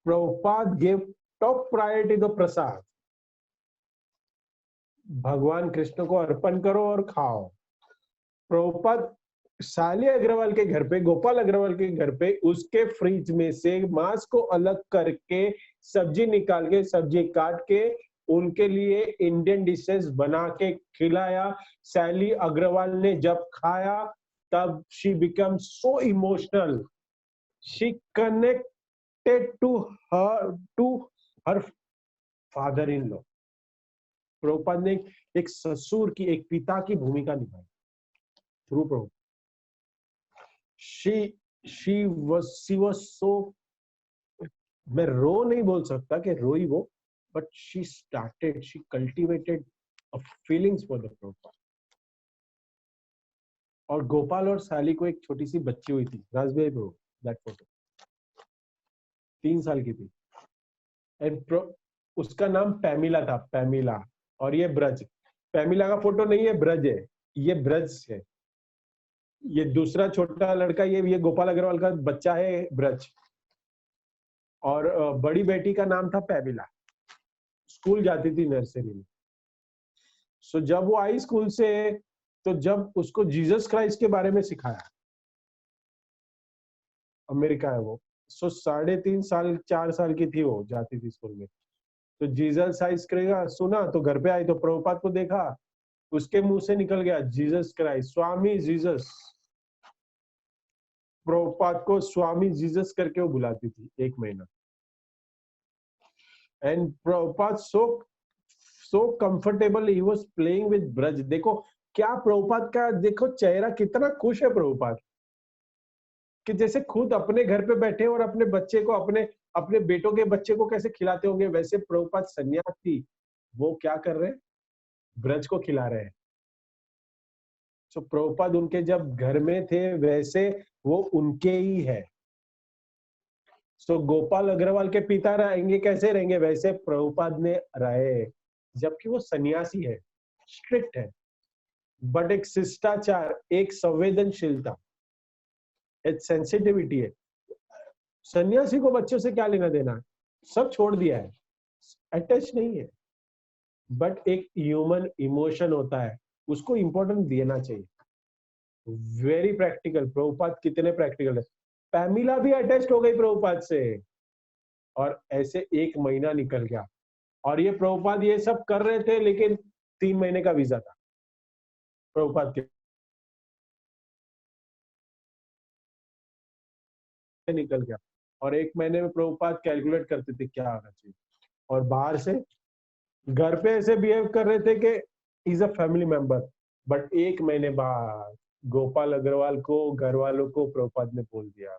Prabhupada gave top priority the prasad. भगवान कृष्ण को अर्पण करो और खाओ। प्रभुपाद साले अग्रवाल के घर पे, गोपाल अग्रवाल के घर पे, उसके फ्रिज में से मांस को अलग करके, सब्जी निकाल के, सब्जी काट के उनके लिए इंडियन डिशेस बना के खिलाया। सैली अग्रवाल ने जब खाया तब she become so emotional, she connected to her father in law. Prabhupada ने एक ससुर की, एक पिता की भूमिका निभाई through Prabhupada. she was so, मैं रो नहीं बोल सकता कि रोई वो, but she cultivated a feelings for the Prabhupada। और गोपाल और साली को एक छोटी सी बच्ची हुई थी, राजबेरी प्रभु, दैट फोटो 3 साल की थी। एंड उसका नाम पैमिला था, पैमिला। और ये ब्रज, पैमिला का फोटो नहीं है, ब्रज है, ये ब्रज है। ये दूसरा छोटा लड़का, ये गोपाल अग्रवाल का बच्चा है, ब्रज। और बड़ी बेटी का नाम था पैमिला, स्कूल जाती थी नर्सरी में। सो जब वो आई स्कूल से, तो जब उसको जीसस क्राइस्ट के बारे में सिखाया, अमेरिका है वो, सो 3.5 साल 4 साल की थी, वो जाती थी स्कूल में। तो जीसस क्राइस्ट करेगा सुना, तो घर पे आई तो प्रभुपाद को देखा, उसके मुंह से निकल गया जीसस क्राइस्ट, स्वामी जीसस। प्रभुपाद को स्वामी जीसस करके वो बुलाती थी 1 महीना। And Prabhupada so comfortable he was playing with Braj. देखो क्या प्रभुपाद का, देखो चेहरा कितना खुश है प्रभुपाद, कि जैसे खुद अपने घर पे बैठे और अपने बच्चे को, अपने अपने बेटों के बच्चे को कैसे खिलाते होंगे, वैसे प्रभुपाद सन्यासी वो क्या कर रहे हैं, ब्रज को खिला रहे हैं। तो प्रभुपाद उनके जब घर में थे वैसे वो उनके ही है। सो गोपाल अग्रवाल के पिता रहेंगे, कैसे रहेंगे, वैसे प्रभुपाद ने रहे, जबकि वो सन्यासी है, स्ट्रिक्ट है, बट एक शिष्टाचार, एक संवेदनशीलता, एक सेंसिटिविटी है। सन्यासी को बच्चों से क्या लेना देना है, सब छोड़ दिया है, अटैच नहीं है, बट एक ह्यूमन इमोशन होता है, उसको इंपॉर्टेंस देना चाहिए। वेरी प्रैक्टिकल, प्रभुपाद कितने प्रैक्टिकल है। पैमिला भी अटैच्ड हो गई प्रभुपाद से, और ऐसे 1 महीना निकल गया। और ये प्रभुपाद ये सब कर रहे थे, लेकिन 3 महीने का वीजा था प्रभुपाद के, निकल गया। और 1 महीने में प्रभुपाद कैलकुलेट करते थे क्या आना चाहिए, और बाहर से घर पे ऐसे बिहेव कर रहे थे कि is a family member. But 1 महीने बाद गोपाल अग्रवाल को, घर वालों को प्रभुपाद ने बोल दिया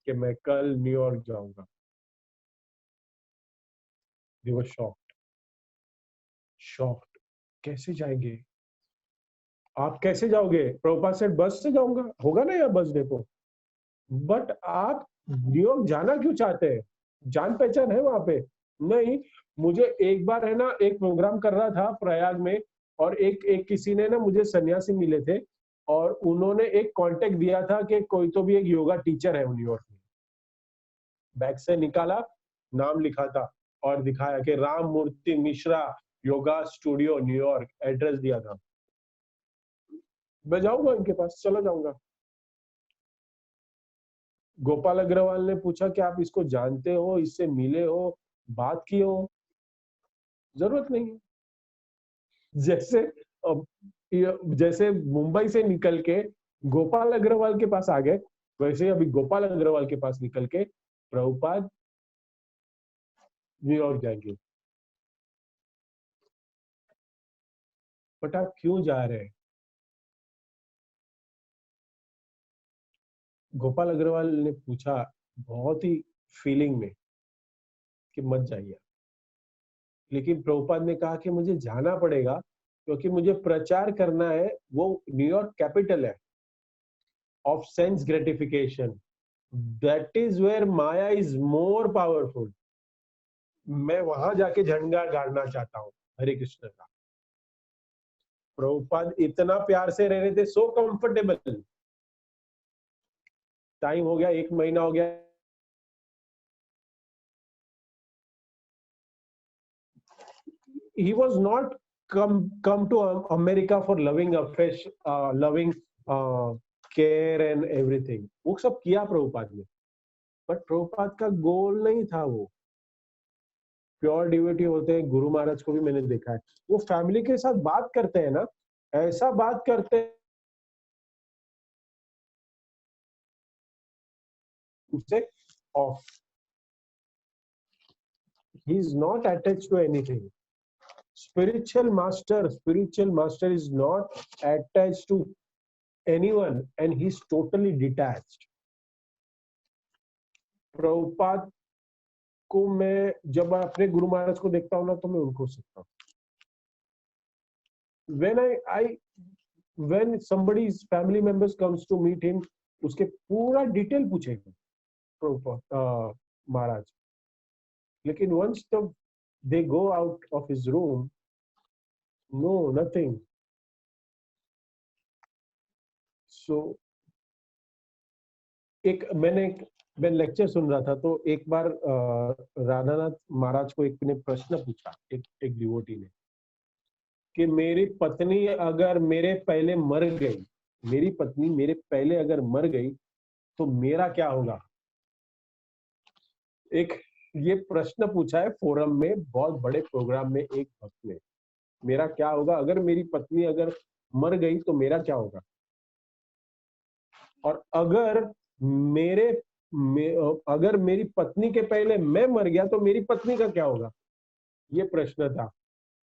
कि मैं कल न्यूयॉर्क जाऊंगा। दे वर शॉक्ड, कैसे जाएंगे आप, कैसे जाओगे? प्रभुपाद से बस से जाऊंगा, होगा ना यार बस डेपो। बट आप न्यूयॉर्क जाना क्यों चाहते हैं? जान पहचान है वहां पे? नहीं, मुझे एक बार है ना, एक प्रोग्राम कर रहा था प्रयाग में, और एक एक किसी ने ना, मुझे सन्यासी मिले थे, और उन्होंने एक कांटेक्ट दिया था कि कोई तो भी एक योगा टीचर है न्यूयॉर्क में। बैग से निकाला, नाम लिखा था, और दिखाया कि Ram Murti Mishra yoga studio New York, address दिया था। मैं जाऊंगा इनके पास, चला जाऊंगा। गोपाल अग्रवाल ने पूछा कि आप इसको जानते हो, इससे मिले हो, बात की हो? जरूरत नहीं है। जैसे जैसे मुंबई से निकल के गोपाल अग्रवाल के पास आ गए, वैसे अभी गोपाल अग्रवाल के पास निकल के प्रभुपाद न्यूयॉर्क जाएंगे। बट आप क्यों जा रहे हैं? गोपाल अग्रवाल ने पूछा बहुत ही फीलिंग में कि मत जाइए, लेकिन प्रभुपाद ने कहा कि मुझे जाना पड़ेगा, क्योंकि मुझे प्रचार करना है। वो न्यूयॉर्क कैपिटल है of sense gratification, that is where maya is more powerful. मैं वहां जाके झंडा गाड़ना चाहता हूँ हरे कृष्ण का। प्रभुपाद इतना प्यार से रह रहे थे, सो कंफर्टेबल। टाइम हो गया, 1 महीना हो गया, he was not come to America for loving a fish, loving care and everything। वो सब किया प्रभुपाद ने, बट प्रभुपाद का गोल नहीं था वो। प्योर डिवोटी होते हैं, गुरु महाराज को भी मैंने देखा है, वो फैमिली के साथ बात करते हैं ना, ऐसा बात करते हैं उससे off. He is not attached to anything. Spiritual master is not attached to anyone, and he's totally detached। Prabhupada को मैं जब अपने गुरु महाराज को देखता हूँ ना, तो मैं उनको सीखता हूँ। when somebody's family members comes to meet him, उसके पूरा डिटेल पूछेगा प्रभुपाद महाराज। लेकिन once they go out of his room, no, nothing। so मैं लेक्चर सुन रहा था, तो एक बार राधानाथ महाराज को एक ने प्रश्न पूछा, एक डिवोटी ने, कि मेरी पत्नी अगर मेरे पहले मर गई, मेरी पत्नी मेरे पहले अगर मर गई तो मेरा क्या होगा? एक ये प्रश्न पूछा है फोरम में, बहुत बड़े प्रोग्राम में, एक भक्त ने, मेरा क्या होगा अगर मेरी पत्नी अगर मर गई तो मेरा क्या होगा? और अगर मेरी पत्नी के पहले मैं मर गया तो मेरी पत्नी का क्या होगा? ये प्रश्न था।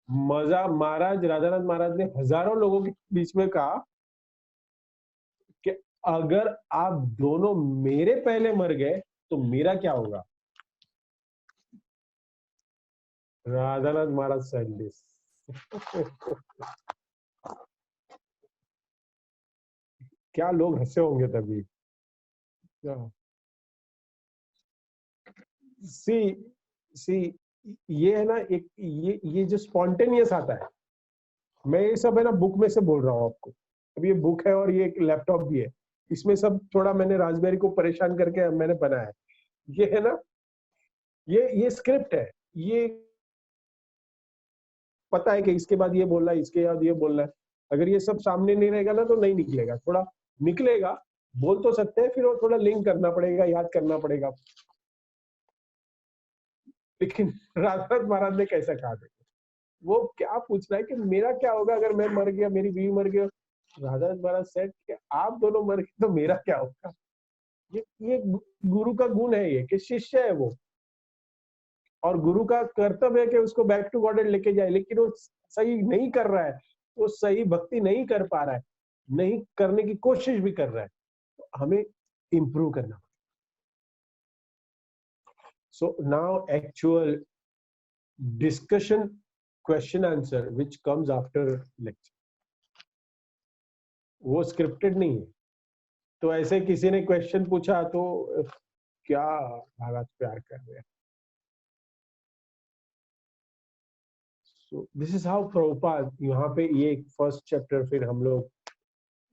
महाराज राधानाथ महाराज ने हजारों लोगों के बीच में कहा कि अगर आप दोनों मेरे पहले मर गए तो मेरा क्या होगा? राधानाथ महाराज said this। क्या लोग हंसे होंगे तभी। सी ये है ना, एक ये जो स्पॉन्टेनियस आता है, मैं ये सब है ना बुक में से बोल रहा हूँ आपको। अब ये बुक है और ये एक लैपटॉप भी है, इसमें सब थोड़ा मैंने रास्पबेरी को परेशान करके मैंने बनाया है। ये है ना, ये स्क्रिप्ट है, ये पता है कि इसके बाद ये बोलना है, इसके बाद ये बोलना है। अगर ये सब सामने नहीं रहेगा ना तो नहीं निकलेगा, थोड़ा निकलेगा बोल तो सकते हैं, फिर वो थोड़ा लिंक करना पड़ेगा, याद करना पड़ेगा। लेकिन राजनाथ महाराज ने कैसा कहा देखो, वो क्या पूछ रहा है कि मेरा क्या होगा अगर मैं मर गया, मेरी बीवी मर गई। राजनाथ महाराज सेठ कि आप दोनों मर गए तो मेरा क्या होगा। ये गुरु का गुण है, ये कि शिष्य है वो, और गुरु का कर्तव्य है कि उसको बैक टू गॉड लेके जाए, लेकिन वो सही नहीं कर रहा है, वो सही भक्ति नहीं कर पा रहा है, नहीं करने की कोशिश भी कर रहा है, तो हमें इंप्रूव करना। So now actual discussion, question answer which comes after lecture, वो स्क्रिप्टेड नहीं है। तो ऐसे किसी ने क्वेश्चन पूछा तो क्या महाराज प्यार कर रहे हैं। सो दिस इज हाउ प्रभुपाद, यहाँ पे ये फर्स्ट चैप्टर फिर हम लोग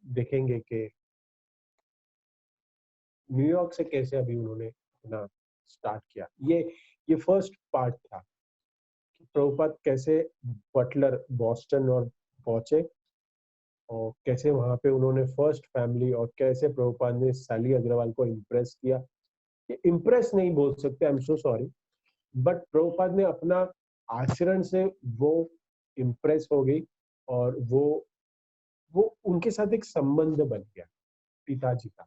देखेंगे कि न्यूयॉर्क से कैसे अभी उन्होंने अपना स्टार्ट किया। ये फर्स्ट पार्ट था कि प्रभुपाद कैसे बटलर बॉस्टन और पहुंचे, और कैसे वहां पे उन्होंने फर्स्ट फैमिली, और कैसे प्रभुपाद ने सैली अग्रवाल को इम्प्रेस किया। ये इम्प्रेस नहीं बोल सकते, I am so sorry, but Prabhupada ने अपना आचरण से वो इम्प्रेस हो गई, और वो उनके साथ एक संबंध बन गया पिताजी का,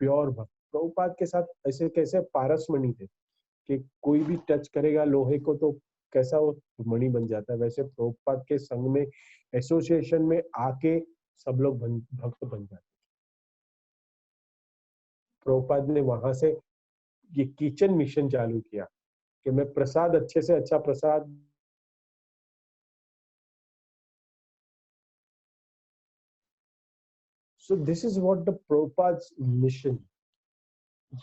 प्योर भक्त। प्रभुपाद के साथ ऐसे कैसे पारसमणि थे कि कोई भी टच करेगा लोहे को तो कैसा वो मणि बन जाता है, वैसे प्रभुपाद के संग में, एसोसिएशन में आके सब लोग भक्त बन जाते। प्रभुपाद ने वहां से ये किचन मिशन चालू किया कि मैं प्रसाद अच्छे से अच्छा prasad. So this is what the Prabhupada mission,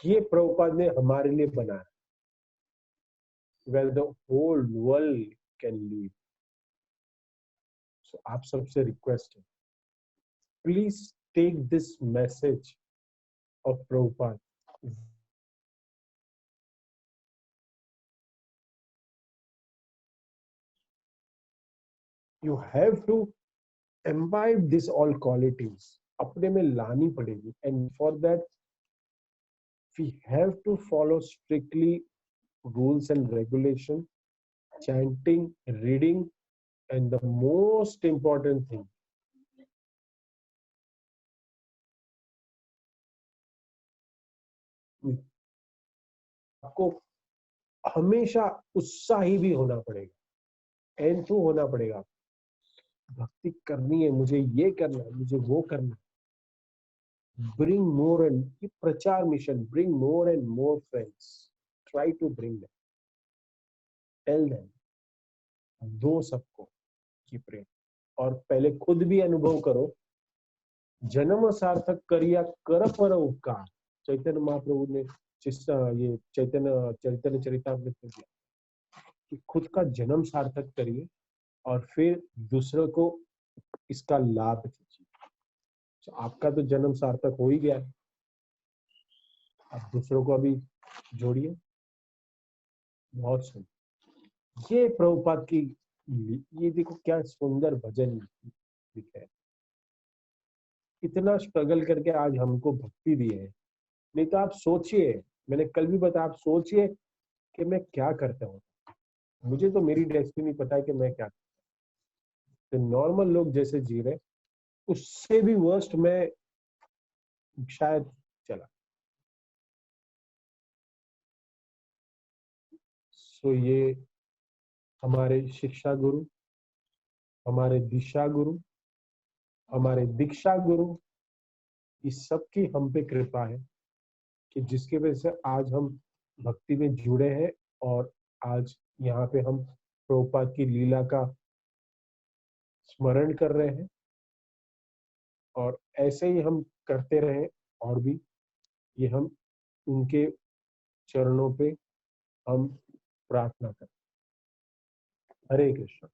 ये प्रभुपाद ने हमारे लिए बनाया, where the whole world can live. सो आप सबसे रिक्वेस्ट है, please take this message of Prabhupada, you have to imbibe this all qualities, अपने में लानी पड़ेगी, and for that we have to follow strictly rules and regulation, chanting, reading, and the most important thing, आपको हमेशा उत्साही भी होना पड़ेगा, एंथु होना पड़ेगा। भक्ति करनी है, मुझे ये करना है, मुझे वो करना है। ब्रिंग मोर एंड, ये प्रचार mission, bring more and more friends, try to bring them, tell them, दो सबको की प्रेम। और पहले खुद भी अनुभव करो, जन्म सार्थक करिया कर पर उपकार, चैतन्य महाप्रभु ने ये चैतन्य चैतन्य चरितामृत में दिया कि खुद का जन्म सार्थक करिए और फिर दूसरों को इसका लाभ दीजिए। तो आपका तो जन्म सार्थक हो ही गया है, आप दूसरों को अभी जोड़िए। बहुत सुंदर ये प्रभुपाद की, ये देखो क्या सुंदर भजन लिखा है। इतना स्ट्रगल करके आज हमको भक्ति दी है, नहीं तो आप सोचिए, मैंने कल भी बताया, आप सोचिए कि मैं क्या करता हूँ, मुझे तो मेरी डेस्टिनी पता है कि मैं क्या, तो नॉर्मल लोग जैसे जी रहे उससे भी वर्स्ट मैं शायद चला। सो ये हमारे शिक्षा गुरु, हमारे दिशा गुरु, हमारे दीक्षा गुरु, इस सब की हम पे कृपा है कि जिसकी वजह से आज हम भक्ति में जुड़े हैं, और आज यहाँ पे हम प्रभुपाद की लीला का स्मरण कर रहे हैं, और ऐसे ही हम करते रहे, और भी ये हम उनके चरणों पे हम प्रार्थना करें। हरे कृष्ण।